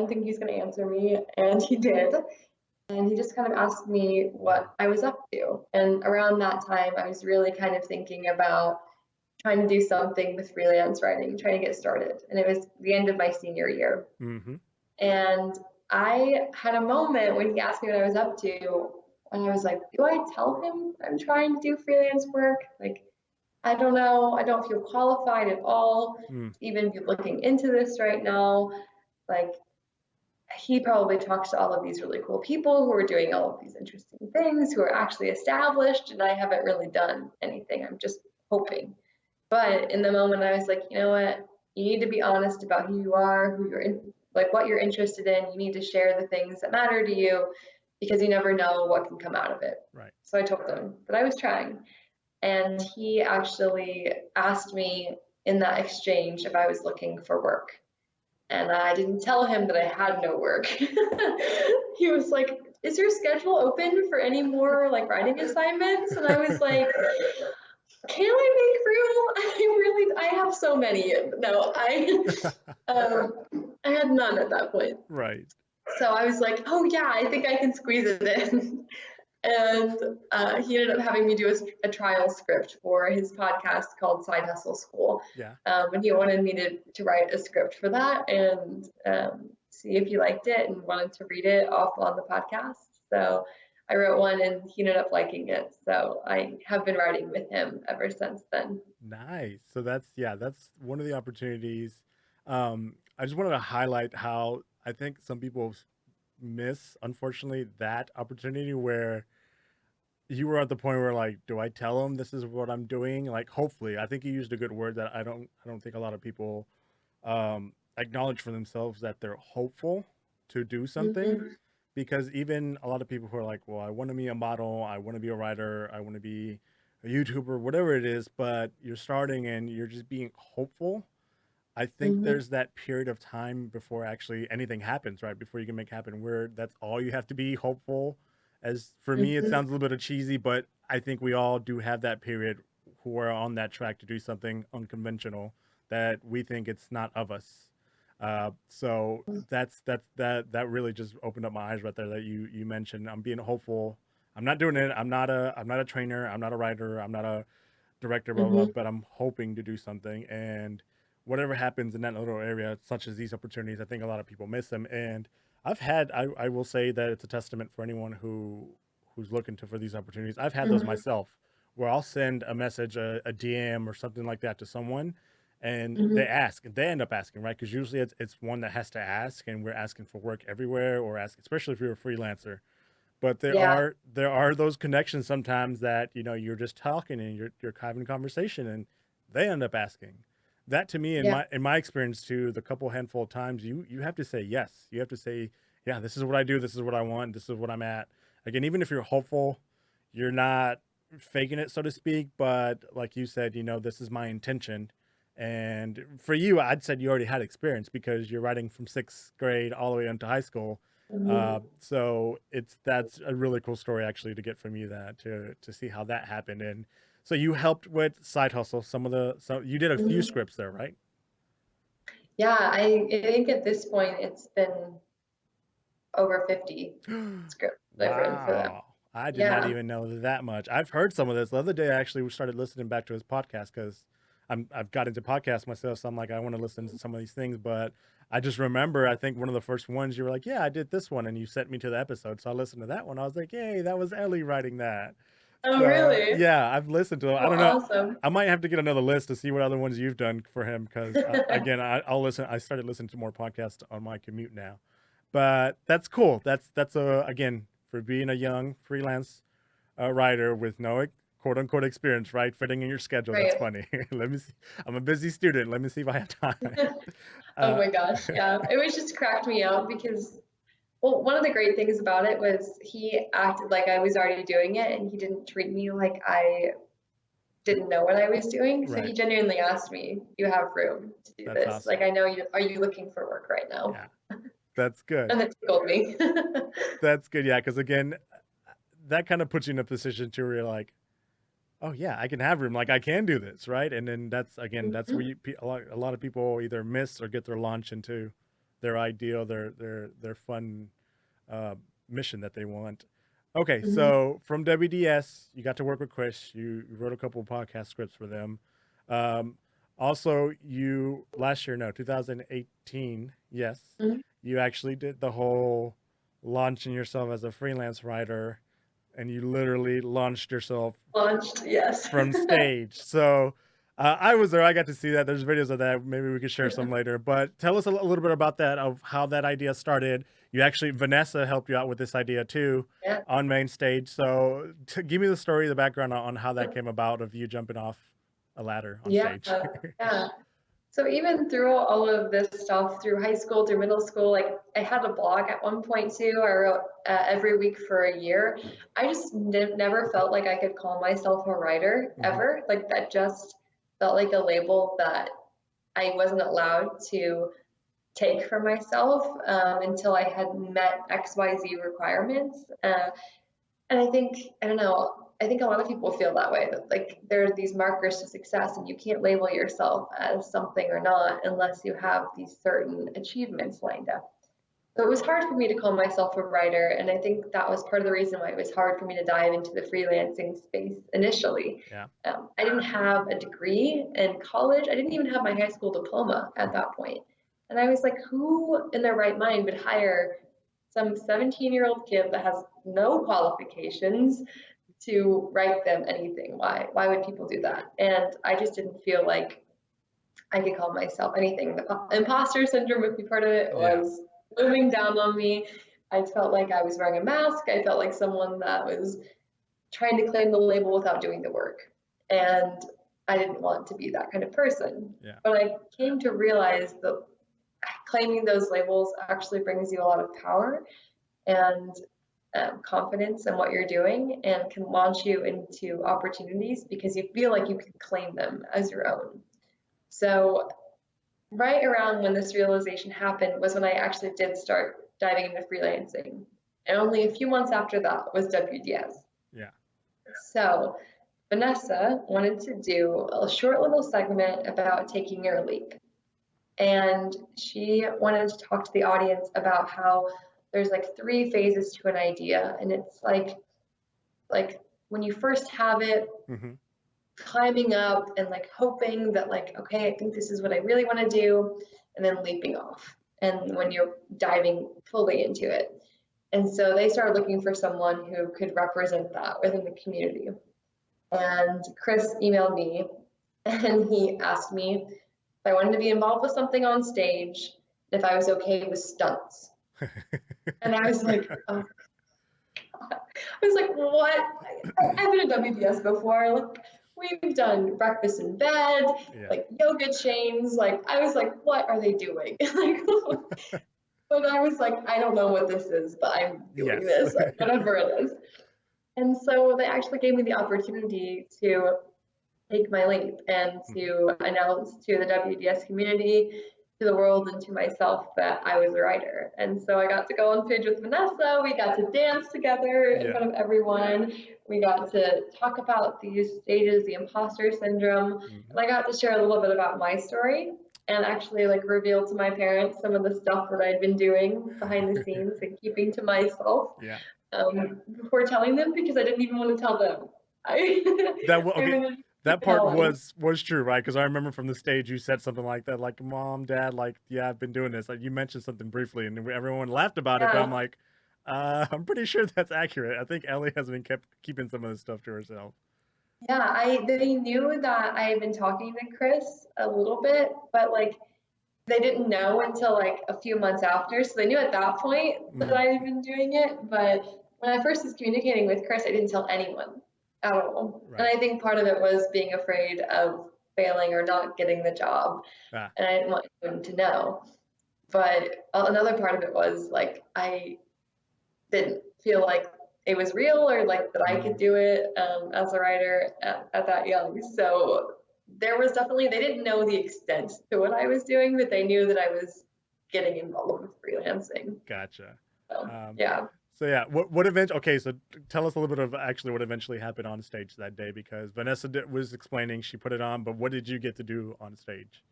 think he was going to answer me, and he did. And he just kind of asked me what I was up to. And around that time, I was really kind of thinking about trying to do something with freelance writing, trying to get started. And it was the end of my senior year. Mm-hmm. And I had a moment when he asked me what I was up to, and I was like, do I tell him I'm trying to do freelance work? Like, I don't know. I don't feel qualified at all Mm. to even be looking into this right now. Like, he probably talks to all of these really cool people who are doing all of these interesting things, who are actually established, and I haven't really done anything. I'm just hoping. But in the moment, I was like, you know what? You need to be honest about who you are, who you're in, like what you're interested in. You need to share the things that matter to you because you never know what can come out of it. Right. So I told him that I was trying. And he actually asked me in that exchange if I was looking for work. And I didn't tell him that I had no work. He was like, is your schedule open for any more like writing assignments? And I was like, can I make room? I have so many. No, I had none at that point. Right. So I was like, oh yeah, I think I can squeeze it in. And he ended up having me do a trial script for his podcast called Side Hustle School. Yeah. And he wanted me to write a script for that and see if he liked it and wanted to read it off on the podcast. So I wrote one and he ended up liking it. So I have been writing with him ever since then. Nice. So that's one of the opportunities. I just wanted to highlight how I think some people miss, unfortunately, that opportunity where you were at the point where like, do I tell them this is what I'm doing? Like, hopefully, I think you used a good word that I don't think a lot of people acknowledge for themselves that they're hopeful to do something. Mm-hmm. Because even a lot of people who are like, well, I want to be a model, I want to be a writer, I want to be a YouTuber, whatever it is, but you're starting and you're just being hopeful. I think Mm-hmm. there's that period of time before actually anything happens, right? Before you can make happen, where that's all you have to be hopeful. As for me, it Mm-hmm. sounds a little bit of cheesy, but I think we all do have that period who are on that track to do something unconventional that we think it's not of us. So that really just opened up my eyes right there. That you mentioned. I'm being hopeful. I'm not doing it. I'm not a trainer. I'm not a writer. I'm not a director, blah, blah, blah, Mm-hmm. but I'm hoping to do something. And whatever happens in that little area, such as these opportunities, I think a lot of people miss them. And I will say that it's a testament for anyone who's looking for these opportunities. I've had those Mm-hmm. myself where I'll send a message, a DM or something like that to someone and Mm-hmm. they end up asking, right? Because usually it's one that has to ask and we're asking for work everywhere or ask, especially if you're a freelancer, but there Yeah. are there are those connections sometimes that you're just talking and you're having a conversation and they end up asking. That to me, in Yeah. my experience too, the couple handful of times you have to say yes. You have to say, yeah, this is what I do, this is what I want, this is what I'm at. Again, even if you're hopeful, you're not faking it, so to speak. But like you said, this is my intention. And for you, I'd said you already had experience because you're writing from sixth grade all the way into high school, Mm-hmm. so that's a really cool story actually to get from you that to see how that happened. And so you helped with side hustle. So you did a few Mm-hmm. scripts there, right? Yeah, I think at this point it's been over 50 scripts that I've written for them. Wow. I did not Yeah. even know that much. I've heard some of this. The other day, I actually started listening back to his podcast because I've got into podcasts myself. So I'm like, I want to listen to some of these things. But I just remember, I think one of the first ones you were like, yeah, I did this one. And you sent me to the episode. So I listened to that one. I was like, hey, that was Ellie writing that. Oh, So really? yeah, I've listened to him. I Oh, don't know. awesome. I might have to get another list to see what other ones you've done for him because again, I'll listen. I started listening to more podcasts on my commute now, but that's cool. That's a again for being a young freelance writer with no quote unquote experience, right? Fitting in your schedule. That's Right. funny. Let me see. I'm a busy student. Let me see if I have time. Oh Uh, my gosh. Yeah. It was just cracked me up because, well, one of the great things about it was he acted like I was already doing it and he didn't treat me like I didn't know what I was doing. So he right. genuinely asked me, "You have room to do That's this. Like, awesome. I know you, are you looking for work right now?" Yeah, that's good. And it tickled me. That's good. Yeah, because again, that kind of puts you in a position to where you're like, oh yeah, I can have room. Like I can do this, right? And then that's where Mhm. a lot of people either miss or get their launch into their ideal, their fun uh, mission that they want. Okay, Mhm. so from WDS, you got to work with Chris. You wrote a couple of podcast scripts for them. Um, Also, you last year, no, 2018, yes, Mhm. you actually did the whole launching yourself as a freelance writer, and you literally launched yourself Launched, yes. from stage. So I was there. I got to see that. There's videos of that. Maybe we could share some later. But tell us a little bit about that, of how that idea started. You actually, Vanessa helped you out with this idea too Yeah. on main stage. So give me the story, the background on how that came about of you jumping off a ladder on Yeah. stage. Yeah. So even through all of this stuff, through high school, through middle school, like I had a blog at one point too. I wrote every week for a year. I just never felt like I could call myself a writer Hmm. ever. Like that just felt like a label that I wasn't allowed to take for myself until I had met XYZ requirements. And I think, I don't know, I think a lot of people feel that way, that like there are these markers to success and you can't label yourself as something or not unless you have these certain achievements lined up. So it was hard for me to call myself a writer, and I think that was part of the reason why it was hard for me to dive into the freelancing space initially. Yeah. I didn't have a degree in college. I didn't even have my high school diploma at that point. And I was like, who in their right mind would hire some 17-year-old kid that has no qualifications to write them anything? Why would people do that? And I just didn't feel like I could call myself anything. The imposter syndrome, if you've heard of it, Yeah. was looming down on me. I felt like I was wearing a mask. I felt like someone that was trying to claim the label without doing the work. And I didn't want to be that kind of person. Yeah. But I came to realize that claiming those labels actually brings you a lot of power and confidence in what you're doing, and can launch you into opportunities because you feel like you can claim them as your own. So right around when this realization happened was when I actually did start diving into freelancing. And only a few months after that was WDS. Yeah. So Vanessa wanted to do a short little segment about taking your leap. And she wanted to talk to the audience about how there's like 3 phases to an idea. And it's like when you first have it, Hmm. climbing up and like hoping that like, okay, I think this is what I really want to do, and then leaping off. And when you're diving fully into it. And so they started looking for someone who could represent that within the community. And Chris emailed me and he asked me if I wanted to be involved with something on stage, if I was okay with stunts. And I was like, oh, God. I was like, what? I've been at WBS before. Like, we've done breakfast in bed, Yeah. like yoga chains. Like, I was like, what are they doing? Like, but I was like, I don't know what this is, but I'm doing Yes. this, whatever it is. And so they actually gave me the opportunity to take my leap and to announce to the WDS community, to the world, and to myself that I was a writer. And so I got to go on stage with Vanessa. We got to dance together in Yeah. front of everyone. We got to talk about these stages, the imposter syndrome, and I got to share a little bit about my story and actually like reveal to my parents some of the stuff that I'd been doing behind the scenes and keeping to myself Yeah. before telling them, because I didn't even want to tell them. I Okay. wanted to keep That it part all in. was true, right? Because I remember from the stage you said something like that, like "Mom, Dad, like yeah, I've been doing this." Like you mentioned something briefly, and everyone laughed about it. But I'm Yeah, like, I'm pretty sure that's accurate. I think Ellie has been kept keeping some of this stuff to herself. yeah. They knew that I had been talking to Chris a little bit, but like they didn't know until like a few months after. So they knew at that point that Mm, I had been doing it. But when I first was communicating with Chris, I didn't tell anyone at all. And right. I think part of it was being afraid of failing or not getting the job, Ah. and I didn't want anyone to know. But another part of it was like I didn't feel like it was real, or like that I could Mm, do it as a writer at that young. So there was definitely, they didn't know the extent to what I was doing, but they knew that I was getting involved with freelancing. gotcha. So Um, yeah. So yeah, what event? Okay, so tell us a little bit of actually what eventually happened on stage that day because Vanessa was explaining she put it on, but what did you get to do on stage?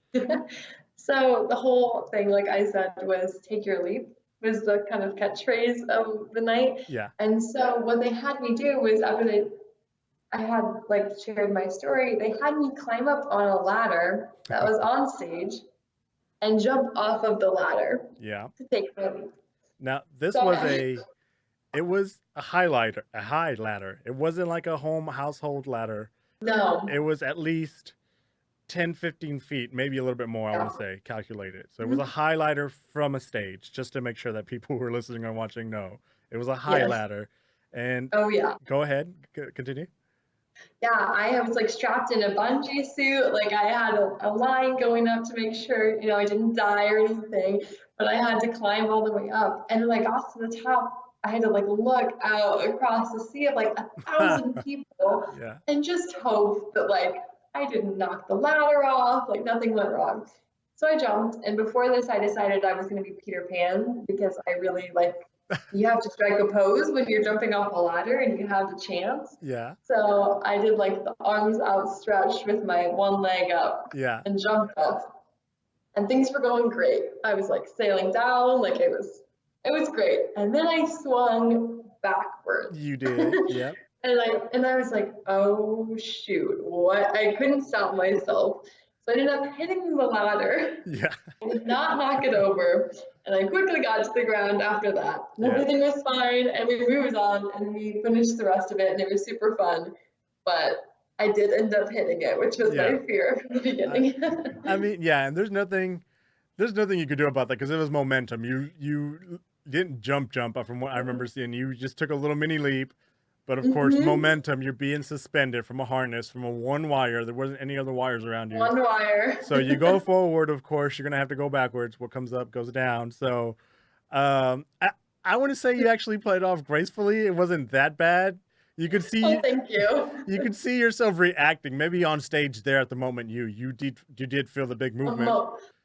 So the whole thing, like I said, was take your leap was the kind of catchphrase of the night. Yeah. And so what they had me do was after I had like shared my story, they had me climb up on a ladder that was on stage and jump off of the ladder Yeah. to take my leap. Now this So was it was a high ladder. It wasn't like a home household ladder. It no, was at least 10, 15 feet, maybe a little bit more, I want yeah. to say, calculated. So it was a Mhm. high ladder from a stage, just to make sure that people who are listening or watching know. It was a high Yes. ladder. And Oh yeah. go ahead, continue. Yeah, I was like strapped in a bungee suit. Like I had a line going up to make sure, I didn't die or anything, but I had to climb all the way up. And when I got to the top, I had to like look out across the sea of like 1,000 people Yeah. and just hope that like I didn't knock the ladder off, like nothing went wrong. So I jumped, and before this, I decided I was going to be Peter Pan because I really like you have to strike a pose when you're jumping off a ladder and you have the chance. Yeah. So I did like the arms outstretched with my one leg up Yeah. and jumped off. And things were going great. I was like sailing down, like it was great. And then I swung backwards. You did. Yep. And I was like, oh shoot, what? I couldn't stop myself. So I ended up hitting the ladder. Yeah. I did not knock it over. And I quickly got to the ground after that. And Yeah. everything was fine. And we moved on and we finished the rest of it. And it was super fun. But I did end up hitting it, which was Yeah. my fear from the I, beginning. I mean, yeah, and there's nothing you could do about that because it was momentum. You didn't jump from what I remember seeing. You just took a little mini leap, but of course, hmm momentum. You're being suspended from a harness from a one wire. There wasn't any other wires around you. One wire. So you go forward. Of course, you're gonna have to go backwards. What comes up goes down. So, um, I, I want to say you actually played off gracefully. It wasn't that bad. You could Oh, see thank you. you could see yourself reacting. Maybe on stage there at the moment you did feel the big movement.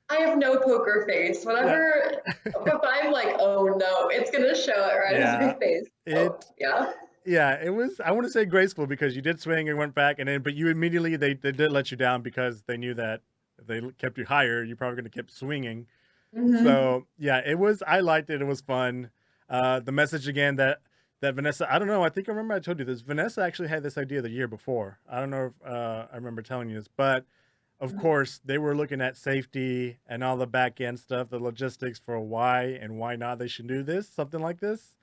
I have no poker face. Yeah. Whenever, if I'm like, oh no, it's gonna show it right in Yeah. my face. Oh, It yeah. yeah, it was I want to say graceful because you did swing and went back and then but you immediately they did let you down because they knew that if they kept you higher, you're probably going to keep swinging. hmm So, yeah, it was I liked it. It was fun. The message again that Vanessa, I don't know, I think I remember I told you this. Vanessa actually had this idea the year before. I don't know if I remember telling you this, but of course, they were looking at safety and all the back end stuff, the logistics for why and why not they should do this, something like this.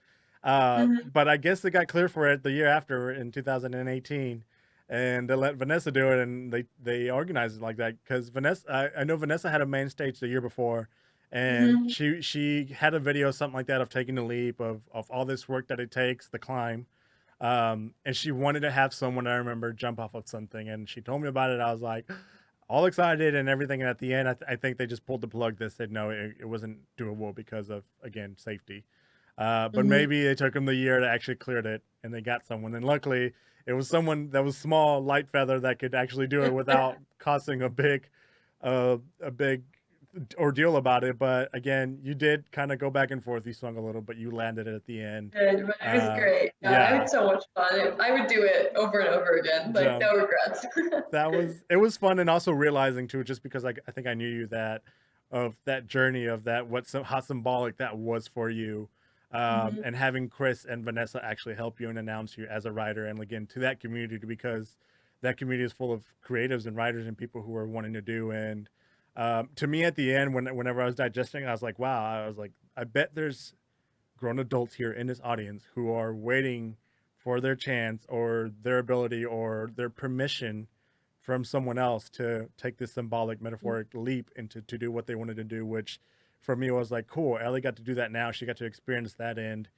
hmm But I guess they got clear for it the year after in 2018, and they let Vanessa do it, and they organized it like that because Vanessa, I know Vanessa had a main stage the year before, and hmm she had a video something like that of taking the leap of all this work that it takes the climb. And she wanted to have someone I remember jump off of something, and she told me about it. I was like, all excited and everything. And at the end, I think they just pulled the plug. They said no, it wasn't doable because of again safety. But hmm maybe it took them the year to actually cleared it, and they got someone. And luckily, it was someone that was small, light feather that could actually do it without costing a big ordeal about it. But again, you did kind of go back and forth. You swung a little, but you landed it at the end. Good, but it was great. Yeah, I Yeah, had so much fun. I would do it over and over again. Like jump. no regrets. It was fun, and also realizing too, just because I think I knew you that of that journey of that how symbolic that was for you, hmm and having Chris and Vanessa actually help you and announce you as a writer, and again to that community because that community is full of creatives and writers and people who are wanting to do. And to me, at the end, whenever I was digesting, I was like, wow, I was like, I bet there's grown adults here in this audience who are waiting for their chance or their ability or their permission from someone else to take this symbolic metaphoric leap into to do what they wanted to do, which for me was like cool. Ellie got to do that now. She got to experience that and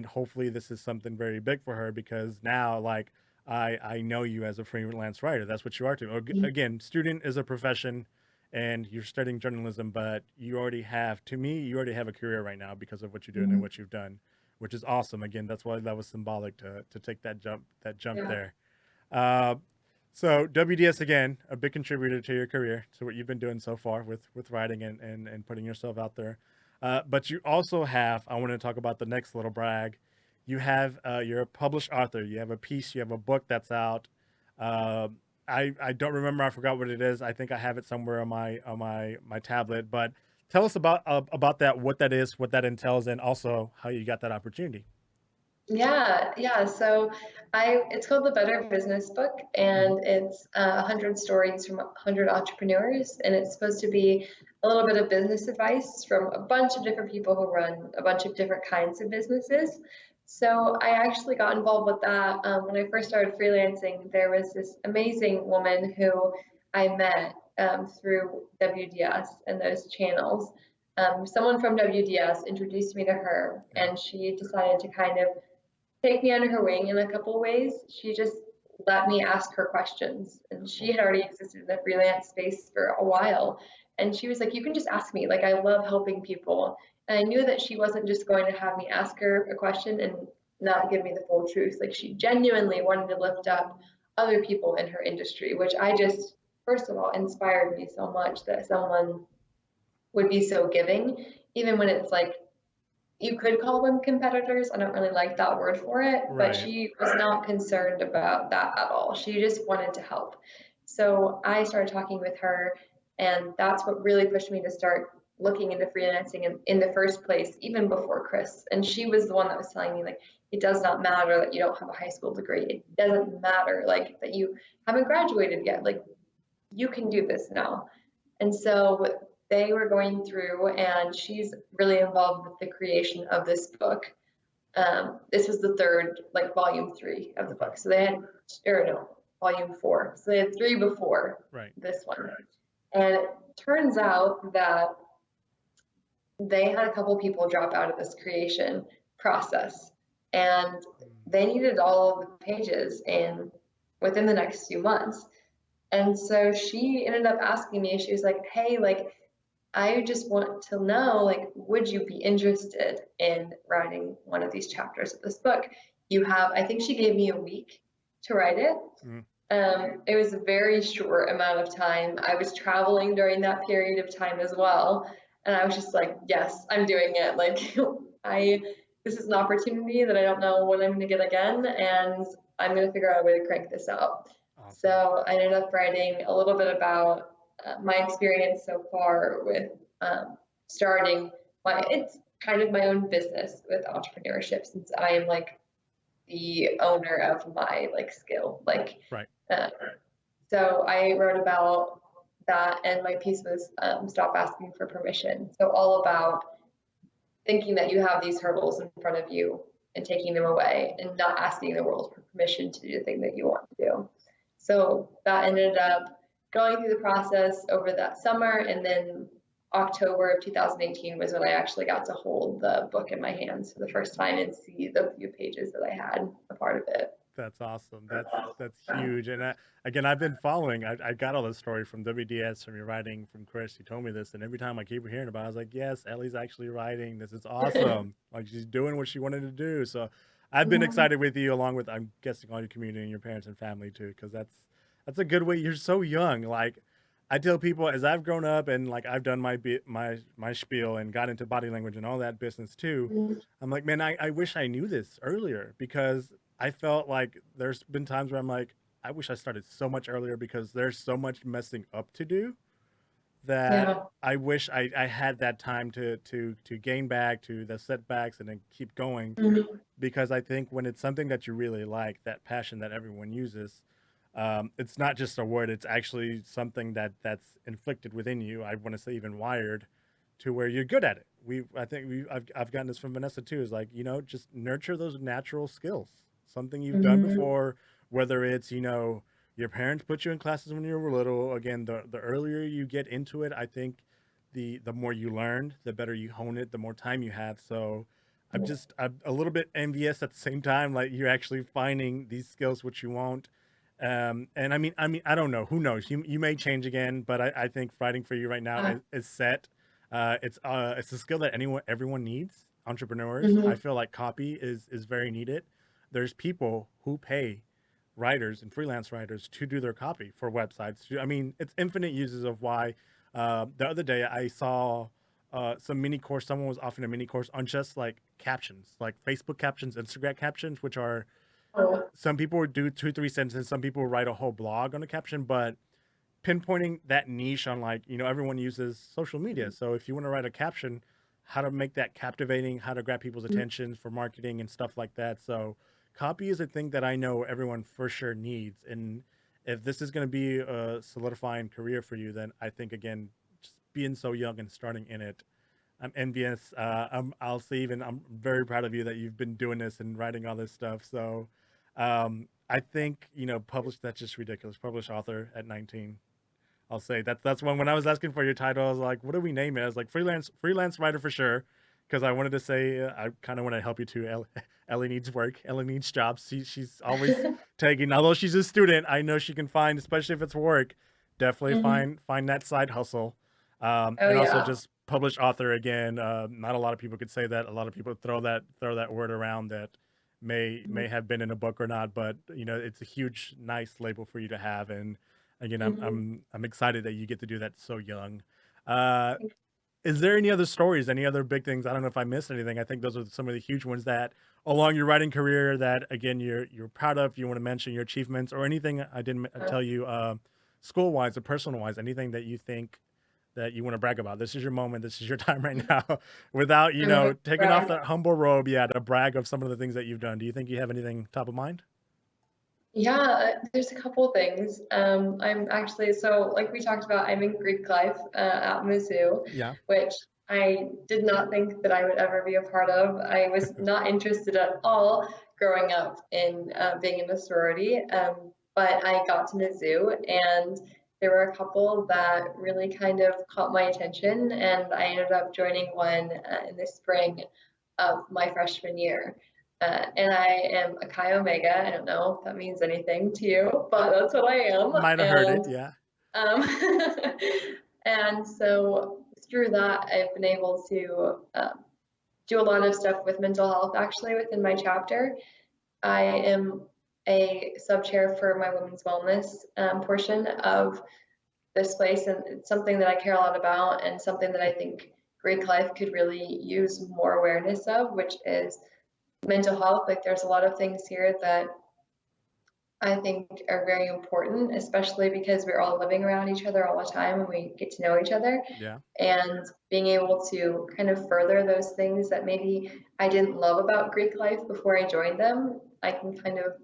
hopefully this is something very big for her because now like I know you as a freelance writer. That's what you are too. Again, student is a profession and you're studying journalism, but you already have, to me, you already have a career right now because of what you're doing and hmm what you've done, which is awesome. Again, that's why that was symbolic to take that jump Yeah. there. Uh, so WDS again, a big contributor to your career, to what you've been doing so far with writing and putting yourself out there. But you also have, I want to talk about the next little brag, you're a published author. You have a piece. You have a book that's out. Um, I don't remember. I forgot what it is. I think I have it somewhere on my tablet. But tell us about that. What that is. What that entails, and also how you got that opportunity. Yeah, yeah. So it's called the Better Business Book, Hmm. and it's 100 stories from 100 entrepreneurs, and it's supposed to be a little bit of business advice from a bunch of different people who run a bunch of different kinds of businesses. So I actually got involved with that when I first started freelancing. There was this amazing woman who I met through WDS and those channels. Someone from WDS introduced me to her, Yeah. and she decided to kind of take me under her wing in a couple of ways. She just let me ask her questions. And she Cool. had already existed in the freelance space for a while. And she was like, you can just ask me. Like, I love helping people. And I knew that she wasn't just going to have me ask her a question and not give me the full truth. Like, she genuinely wanted to lift up other people in her industry, which I just, first of all, inspired me so much that someone would be so giving, even when it's like you could call them competitors. I don't really like that word for it, but Right. she was not concerned about that at all. She just wanted to help. So I started talking with her, and that's what really pushed me to start looking into freelancing in the first place, even before Chris. And she was the one that was telling me, like, it does not matter that you don't have a high school degree. It doesn't matter, like, that you haven't graduated yet. Like, you can do this now. And so they were going through, and she's really involved with the creation of this book. This was the third, like volume three of the Okay. book. So they had, or no, volume four. So they had three before Right. this one. And it turns out that they had a couple people drop out of this creation process, and Mm. they needed all of the pages in within the next few months. And so she ended up asking me, she was like, hey, like, I just want to know, like, would you be interested in writing one of these chapters of this book? You have, I think she gave me a week to write it. Mm. It was a very short amount of time. I was traveling during that period of time as well. And I was just like, yes, I'm doing it. Like, I, this is an opportunity that I don't know when I'm going to get again. And I'm going to figure out a way to crank this out. Awesome. So I ended up writing a little bit about my experience so far with starting it's kind of my own business with entrepreneurship, since I am like the owner of my like skill. Like, Right. uh, so I wrote about that, and my piece was stop asking for permission. So all about thinking that you have these hurdles in front of you and taking them away and not asking the world for permission to do the thing that you want to do. So that ended up going through the process over that summer, and then October of 2018 was when I actually got to hold the book in my hands for the first time and see the few pages that I had a part of it. That's awesome. That's huge. And again, I've been following. I got all this story from WDS, from your writing, from Chris. He told me this, and every time I keep hearing about it, I was like, "Yes, Ellie's actually writing. This is awesome. Like she's doing what she wanted to do." So I've been excited with you, along with I'm guessing all your community and your parents and family too, because that's a good way. You're so young. Like I tell people, as I've grown up and like I've done my spiel and got into body language and all that business too. I'm like, man, I wish I knew this earlier because I felt like there's been times where I'm like, I wish I started so much earlier because there's so much messing up to do that Yeah. I wish I had that time to gain back to the setbacks and then keep going. Mhm. Because I think when it's something that you really like, that passion that everyone uses, it's not just a word. It's actually something that's inflicted within you. I want to say even wired to where you're good at it. I think I've gotten this from Vanessa too. Is like just nurture those natural skills. Something you've done Mhm. before, whether it's your parents put you in classes when you were little. Again, the earlier you get into it, I think the more you learn, the better you hone it, the more time you have. So I'm a little bit envious at the same time, like you're actually finding these skills which you want. And I mean, I don't know. Who knows? You may change again, but I think fighting for you right now Yeah. is set. It's a skill that everyone needs. Entrepreneurs, I Mhm. feel like copy is very needed. There's people who pay writers and freelance writers to do their copy for websites. I mean, it's infinite uses of why. The other day I saw some mini course. Someone was offering a mini course on just like captions, like Facebook captions, Instagram captions, which are Oh, some people would do 2 3 sentences, some people would write a whole blog on a caption, but pinpointing that niche on, like, everyone uses social media. So if you want to write a caption, how to make that captivating, how to grab people's attention for marketing and stuff like that. So copy is a thing that I know everyone for sure needs. And if this is going to be a solidifying career for you, then I think, again, just being so young and starting in it, I'm envious. I'll say, even I'm very proud of you that you've been doing this and writing all this stuff. So I think, published, that's just ridiculous. Published author at 19. I'll say that's one. When I was asking for your title, I was like, "What do we name it?" I was like, "Freelance writer for sure," because I wanted to say, I kind of want to help you too. Ellie needs work. Ellie needs jobs. She's always taking. Although she's a student, I know she can find, especially if it's work, definitely hmm. find that side hustle. Oh And also yeah. just published author again. Not a lot of people could say that. A lot of people throw that word around that may have been in a book or not, but it's a huge, nice label for you to have. And again, I'm Hmm. I'm I'm excited that you get to do that so young. Uh, is there any other stories, any other big things? I don't know if I missed anything. I think those are some of the huge ones that along your writing career that, again, you're proud of. You want to mention your achievements or anything I didn't tell you, school wise or personal wise. Anything that you think that you want to brag about. This is your moment. This is your time right now. Without I'm gonna taking off brag. that humble robe, yeah, to brag of some of the things that you've done. Do you think you have anything top of mind? Yeah, there's a couple things. I'm actually, so like we talked about, I'm in Greek life at Mizzou, Yeah. which I did not think that I would ever be a part of. I was not interested at all growing up in being in a sorority, but I got to Mizzou and there were a couple that really kind of caught my attention, and I ended up joining one in the spring of my freshman year. And I am a Chi Omega. I don't know if that means anything to you, but that's what I am. Might have heard it. And Yeah. um, and so through that, I've been able to do a lot of stuff with mental health. Actually, within my chapter, I am a sub chair for my women's wellness portion of this place, and it's something that I care a lot about, and something that I think Greek life could really use more awareness of, which is mental health. Like there's a lot of things here that I think are very important, especially because we're all living around each other all the time and we get to know each other. Yeah. And being able to kind of further those things that maybe I didn't love about Greek life before I joined them, I can kind of,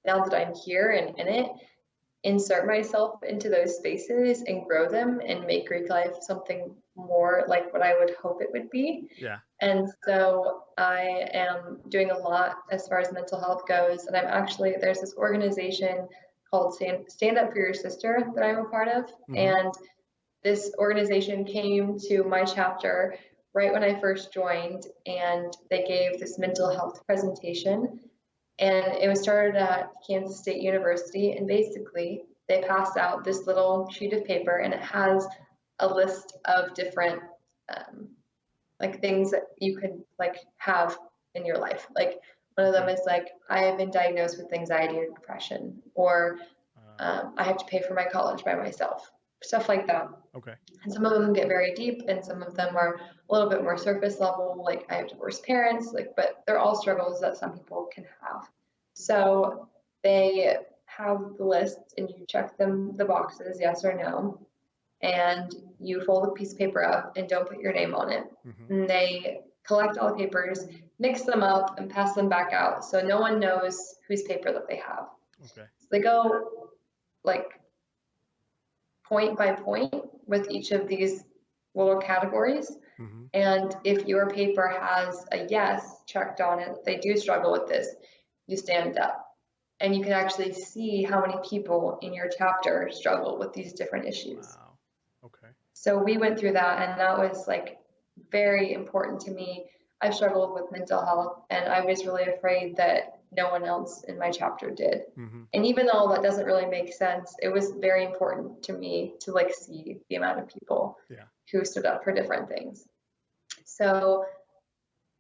now that I'm here and in it, insert myself into those spaces and grow them and make Greek life something more like what I would hope it would be. Yeah. And so I am doing a lot as far as mental health goes. And I'm actually, there's this organization called Stand Up for Your Sister that I'm a part of. Mm-hmm. And this organization came to my chapter right when I first joined, and they gave this mental health presentation. And it was started at Kansas State University. And basically, they passed out this little sheet of paper, and it has a list of different um, like things that you could like have in your life. Like one of them Okay. is like, I have been diagnosed with anxiety or depression, or I have to pay for my college by myself, stuff like that. Okay. And some of them get very deep, and some of them are a little bit more surface level, like I have divorced parents, like, but they're all struggles that some people can have. So they have the list, and you check them the boxes, yes or no, and you fold a piece of paper up and don't put your name on it. Mm-hmm. And they collect all the papers, mix them up, and pass them back out, so no one knows whose paper that they have. Okay. So they go like point by point with each of these little categories. Mm-hmm. And if your paper has a yes checked on it, they do struggle with this, you stand up. And you can actually see how many people in your chapter struggle with these different issues. Wow. Okay. So we went through that, and that was like very important to me. I've struggled with mental health, and I was really afraid that no one else in my chapter did. Mm-hmm. And even though that doesn't really make sense, it was very important to me to like see the amount of people Yeah. who stood up for different things. So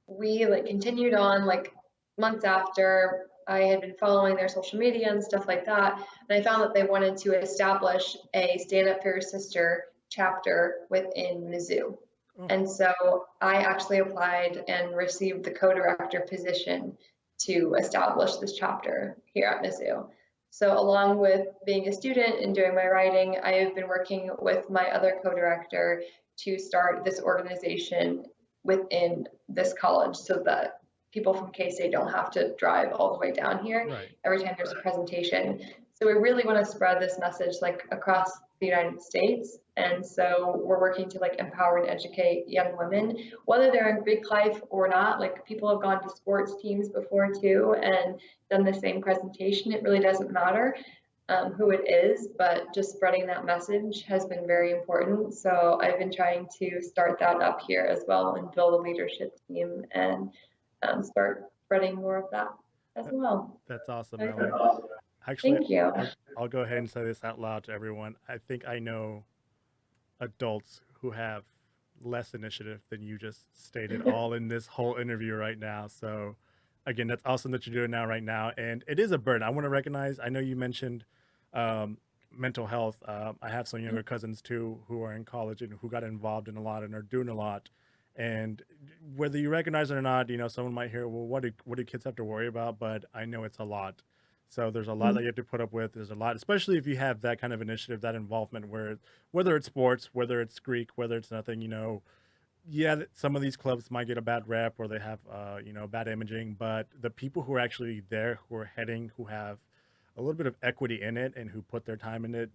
we like continued on like months after. I had been following their social media and stuff like that, and I found that they wanted to establish a Stand Up for Your Sister chapter within Mizzou. Oh, And so I actually applied and received the co-director position to establish this chapter here at Mizzou. So along with being a student and doing my writing, I have been working with my other co-director to start this organization within this college so that people from K-State don't have to drive all the way down here right. every time there's a presentation. So we really want to spread this message like across the United States. And so we're working to like empower and educate young women, whether they're in Greek life or not. Like people have gone to sports teams before too and done the same presentation. It really doesn't matter who it is, but just spreading that message has been very important. So I've been trying to start that up here as well and build a leadership team and start spreading more of that as well. That's awesome, Ellie. Actually, Thank you. I'll go ahead and say this out loud to everyone. I think I know adults who have less initiative than you just stated all in this whole interview right now. So again, that's awesome that you're doing now right now. And it is a burden. I want to recognize, I know you mentioned um, mental health. I have some younger cousins too who are in college and who got involved in a lot and are doing a lot. And whether you recognize it or not, someone might hear, well, what do kids have to worry about? But I know it's a lot. So there's a lot that you have to put up with. There's a lot, especially if you have that kind of initiative, that involvement where whether it's sports, whether it's Greek, whether it's nothing, yeah, some of these clubs might get a bad rep or they have, bad imaging, but the people who are actually there, who are heading, who have a little bit of equity in it and who put their time in it,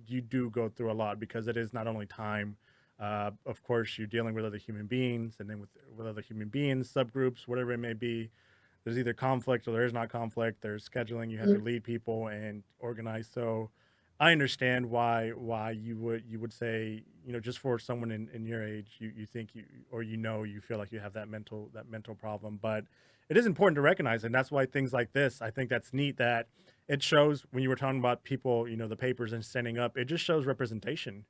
you do go through a lot because it is not only time. Of course, you're dealing with other human beings, and then with other human beings, subgroups, whatever it may be. There's either conflict or there is not conflict. There's scheduling. You have to lead people and organize. So I understand why you would say, just for someone in your age, you think you feel like you have that mental problem. But it is important to recognize, and that's why things like this, I think that's neat that it shows when you were talking about people, the papers and standing up, it just shows representation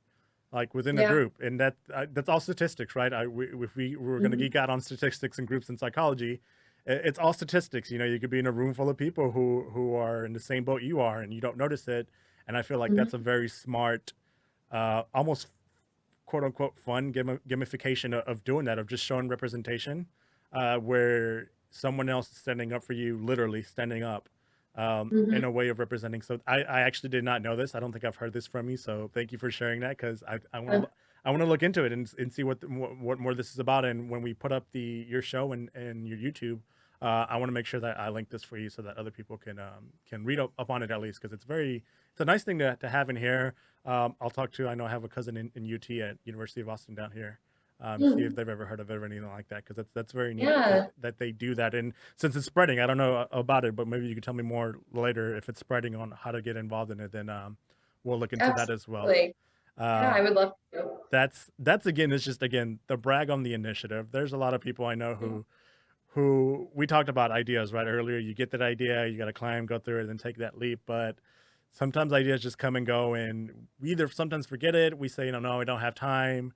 like within a Yeah. group, and that's all statistics, right? If we were going to geek out on statistics and groups in psychology, it's all statistics. You could be in a room full of people who are in the same boat you are, and you don't notice it. And I feel like that's a very smart, almost quote unquote fun gamification of doing that, of just showing representation, where someone else is standing up for you, literally standing up, in a way of representing. So I actually did not know this. I don't think I've heard this from you. So thank you for sharing that, because I want to look into it and see what more this is about. And when we put up your show and your YouTube, I want to make sure that I link this for you so that other people can read up on it at least, because it's a nice thing to have in here. I know I have a cousin in UT at University of Austin down here. See if they've ever heard of it or anything like that, because that's very neat Yeah. that they do that. And since it's spreading, I don't know about it, but maybe you could tell me more later if it's spreading on how to get involved in it. Then we'll look into that as well. Absolutely. Yeah, Uh, I would love to. that's again, it's just again the brag on the initiative. There's a lot of people I know who we talked about ideas right earlier. You get that idea, you got to climb, go through it, and then take that leap. But sometimes ideas just come and go, and we either sometimes forget it. We say, no, we don't have time.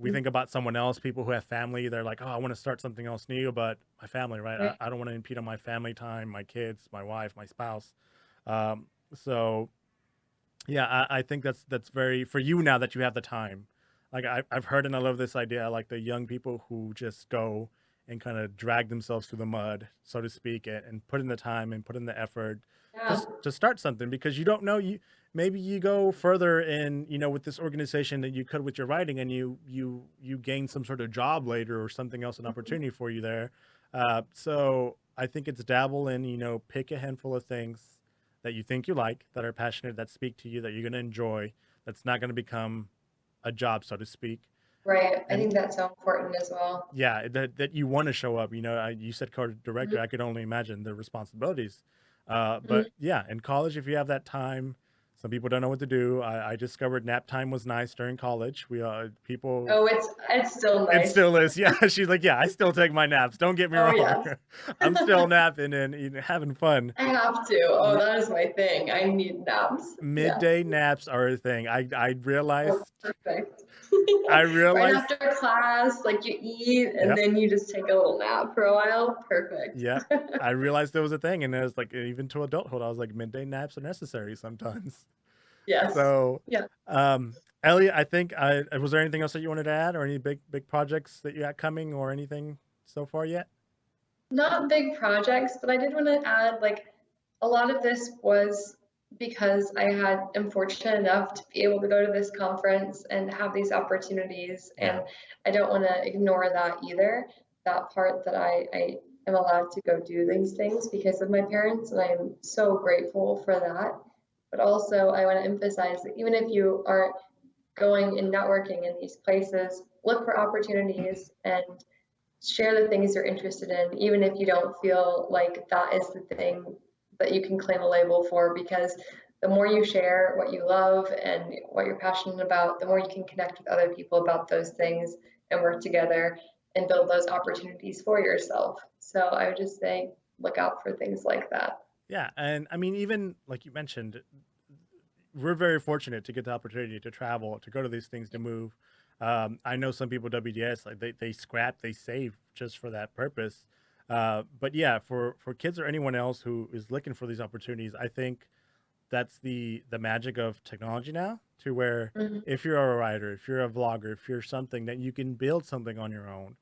We think about someone else, people who have family. They're like, oh, I want to start something else new, but my family, right? Right. I don't want to impede on my family time, my kids, my wife, my spouse. So yeah, I think that's very for you now that you have the time. Like I've heard and I love this idea. I like the young people who just go and kind of drag themselves through the mud, so to speak, and put in the time and put in the effort Yeah. just to start something, because you don't know, maybe you go further in, with this organization than you could with your writing, and you gain some sort of job later or something else, an opportunity for you there. So I think it's dabble in, pick a handful of things that you think you like, that are passionate, that speak to you, that you're going to enjoy, that's not going to become a job, so to speak. Right. I And think that's so important as well. yeah, that you want to show up. You said co-director. Mhm. I could only imagine the responsibilities. Mhm. But yeah, in college, if you have that time, some people don't know what to do. I discovered nap time was nice during college. People, Oh, it's still it nice. still is. Yeah, she's like, yeah, I still take my naps. Don't get me Oh wrong. yes. I'm still napping and having fun. I have to. Oh, that is my thing. I need naps. Yeah. Midday naps are a thing. I Oh, realized. perfect. I Right realized. after class, like you eat and Yep. then you just take a little nap for a while. Perfect. Yeah, I realized there was a thing, and it was like even to adulthood, I was like midday naps are necessary sometimes. Yes. So, Yeah. um, Ellie, I think was there anything else that you wanted to add, or any big projects that you got coming, or anything so far yet? Not big projects, but I did want to add like a lot of this was because am fortunate enough to be able to go to this conference and have these opportunities, Yeah. and I don't want to ignore that either. That part that I am allowed to go do these things because of my parents, and I am so grateful for that. But also, I want to emphasize that even if you aren't going and networking in these places, look for opportunities and share the things you're interested in, even if you don't feel like that is the thing that you can claim a label for, because the more you share what you love and what you're passionate about, the more you can connect with other people about those things and work together and build those opportunities for yourself. So I would just say, look out for things like that. Yeah, and I mean, even like you mentioned, we're very fortunate to get the opportunity to travel, to go to these things, to move. I know some people WDS like they scrap, they save just for that purpose. But yeah, for kids or anyone else who is looking for these opportunities, I think that's the magic of technology now. To where Mm-hmm. if you're a writer, if you're a vlogger, if you're something, that you can build something on your own,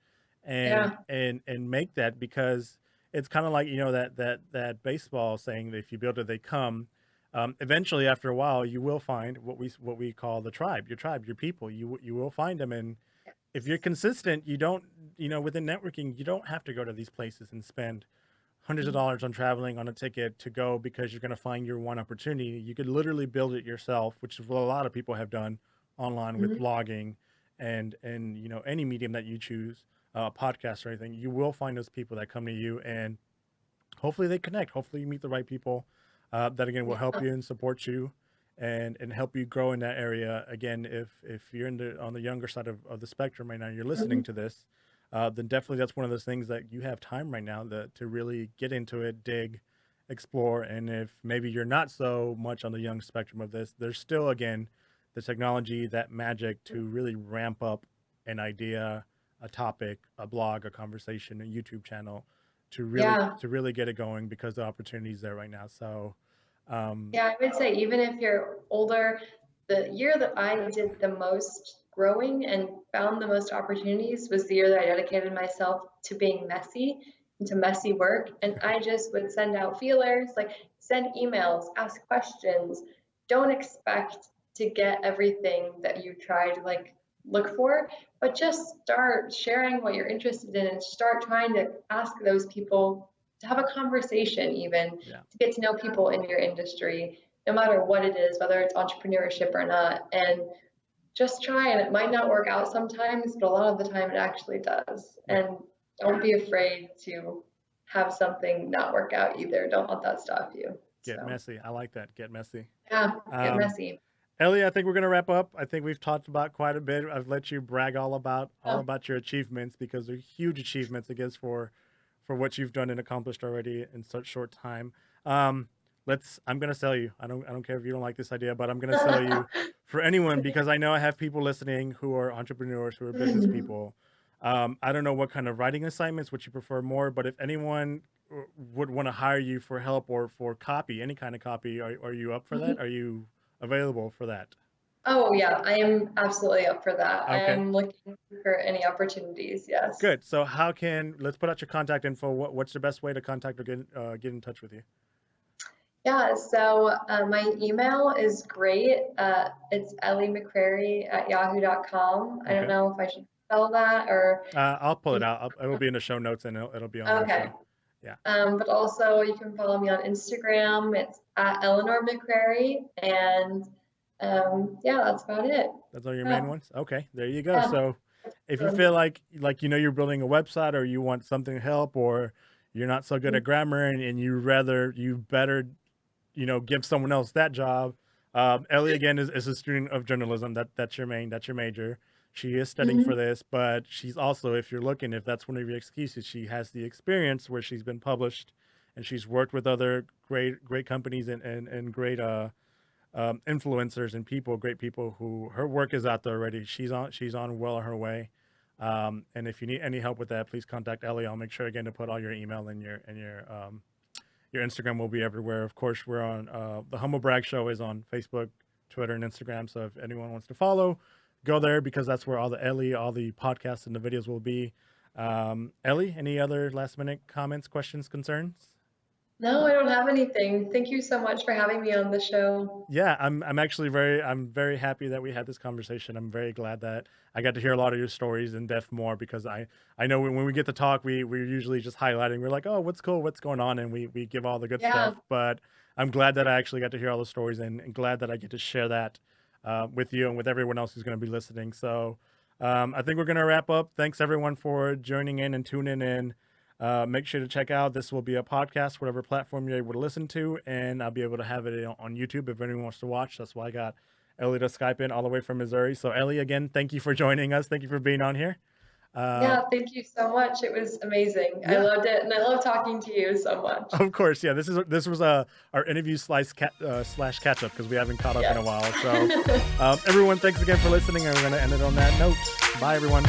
Yeah. and make that, because it's kind of like, that baseball saying that if you build it, they come. Eventually, after a while, you will find what we call the tribe, your people. You will find them, and if you're consistent, you don't, within networking, you don't have to go to these places and spend hundreds of Mhm. dollars on traveling on a ticket to go, because you're going to find your one opportunity. You could literally build it yourself, which is what a lot of people have done online with Mhm. blogging, and any medium that you choose, podcast or anything. You will find those people that come to you, and hopefully they connect. Hopefully you meet the right people, that again will help Yeah. you and support you, and help you grow in that area. Again, if you're on the younger side of the spectrum right now, you're listening Mhm. to this, then definitely that's one of those things that you have time right now to really get into it, dig, explore. And if maybe you're not so much on the young spectrum of this, there's still, again, the technology, that magic to really ramp up an idea, a topic, a blog, a conversation, a YouTube channel, to really Yeah. to really get it going, because the opportunity is there right now. So, um, Yeah, I would say even if you're older, the year that I did the most growing and found the most opportunities was the year that I dedicated myself to being messy and to messy work. And I just would send out feelers, like send emails, ask questions. Don't expect to get everything that you try to like look for, but just start sharing what you're interested in and start trying to ask those people to have a conversation even yeah, to get to know people in your industry, no matter what it is, whether it's entrepreneurship or not. And just try, and it might not work out sometimes, but a lot of the time it actually does. yeah. And don't be afraid to have something not work out either. Don't let that stop you. Get So, messy. I like that. Get messy. yeah, get Um, messy. Ellie, I think we're gonna wrap up. I think we've talked about quite a bit. I've let you brag all Oh, about your achievements, because they're huge achievements, I guess, for what you've done and accomplished already in such short time. Um, I'm gonna sell you. I don't care if you don't like this idea, but I'm gonna sell you for anyone, because I know I have people listening who are entrepreneurs, who are business people. I don't know what kind of writing assignments, what you prefer more, but if anyone would want to hire you for help, or for copy, any kind of copy, are you up for that? Are you available for that? Oh, yeah, I am absolutely up for that. I Okay, am looking for any opportunities. Yes. good. So let's put out your contact info. What's the best way to contact or get in touch with you? Yeah, so my email is great. It's Ellie McCrary at yahoo.com. I don't Okay, know if I should spell that or I'll pull it out. It'll be in the show notes, and it'll be on there. okay. So, yeah, But also you can follow me on Instagram. It's at Eleanor McCrary. And yeah, that's about it. those are your Yeah, main ones. Okay, there you go. yeah. So, if you feel like you're building a website, or you want something help, or you're not so good at grammar, and you better give someone else that job. Ellie, again, is a student of journalism. That's your major. She is studying for Mhm. this, but she's also, if you're looking, if that's one of your excuses, she has the experience where she's been published, and she's worked with other great companies, and great influencers and people, great people, who her work is out there already. She's on well on her way. And if you need any help with that, please contact Ellie. I'll make sure again to put all your email and your Instagram will be everywhere. Of course, we're on the Humble Brag Show is on Facebook, Twitter and Instagram. So if anyone wants to follow, go there because that's where all the podcasts and the videos will be. Ellie, any other last minute comments, questions, concerns? No, I don't have anything. Thank you so much for having me on the show. Yeah, I'm actually I'm very happy that we had this conversation. I'm very glad that I got to hear a lot of your stories in depth more because I know when we get to talk, we're usually just highlighting. We're like, oh, what's cool, what's going on, and we give all the good Yeah. stuff. But I'm glad that I actually got to hear all the stories and glad that I get to share that with you and with everyone else who's going to be listening. So I think we're going to wrap up. Thanks everyone for joining in and tuning in. Make sure to check out. This will be a podcast, whatever platform you're able to listen to, and I'll be able to have it on YouTube if anyone wants to watch. That's why I got Ellie to Skype in all the way from Missouri. So Ellie, again, thank you for joining us. Thank you for being on here. Yeah, thank you so much. It was amazing. I loved it, and I love talking to you so much. Of course, yeah. This was our interview slash catch up because we haven't caught up in a while. So everyone, thanks again for listening, and we're going to end it on that note. Bye, everyone.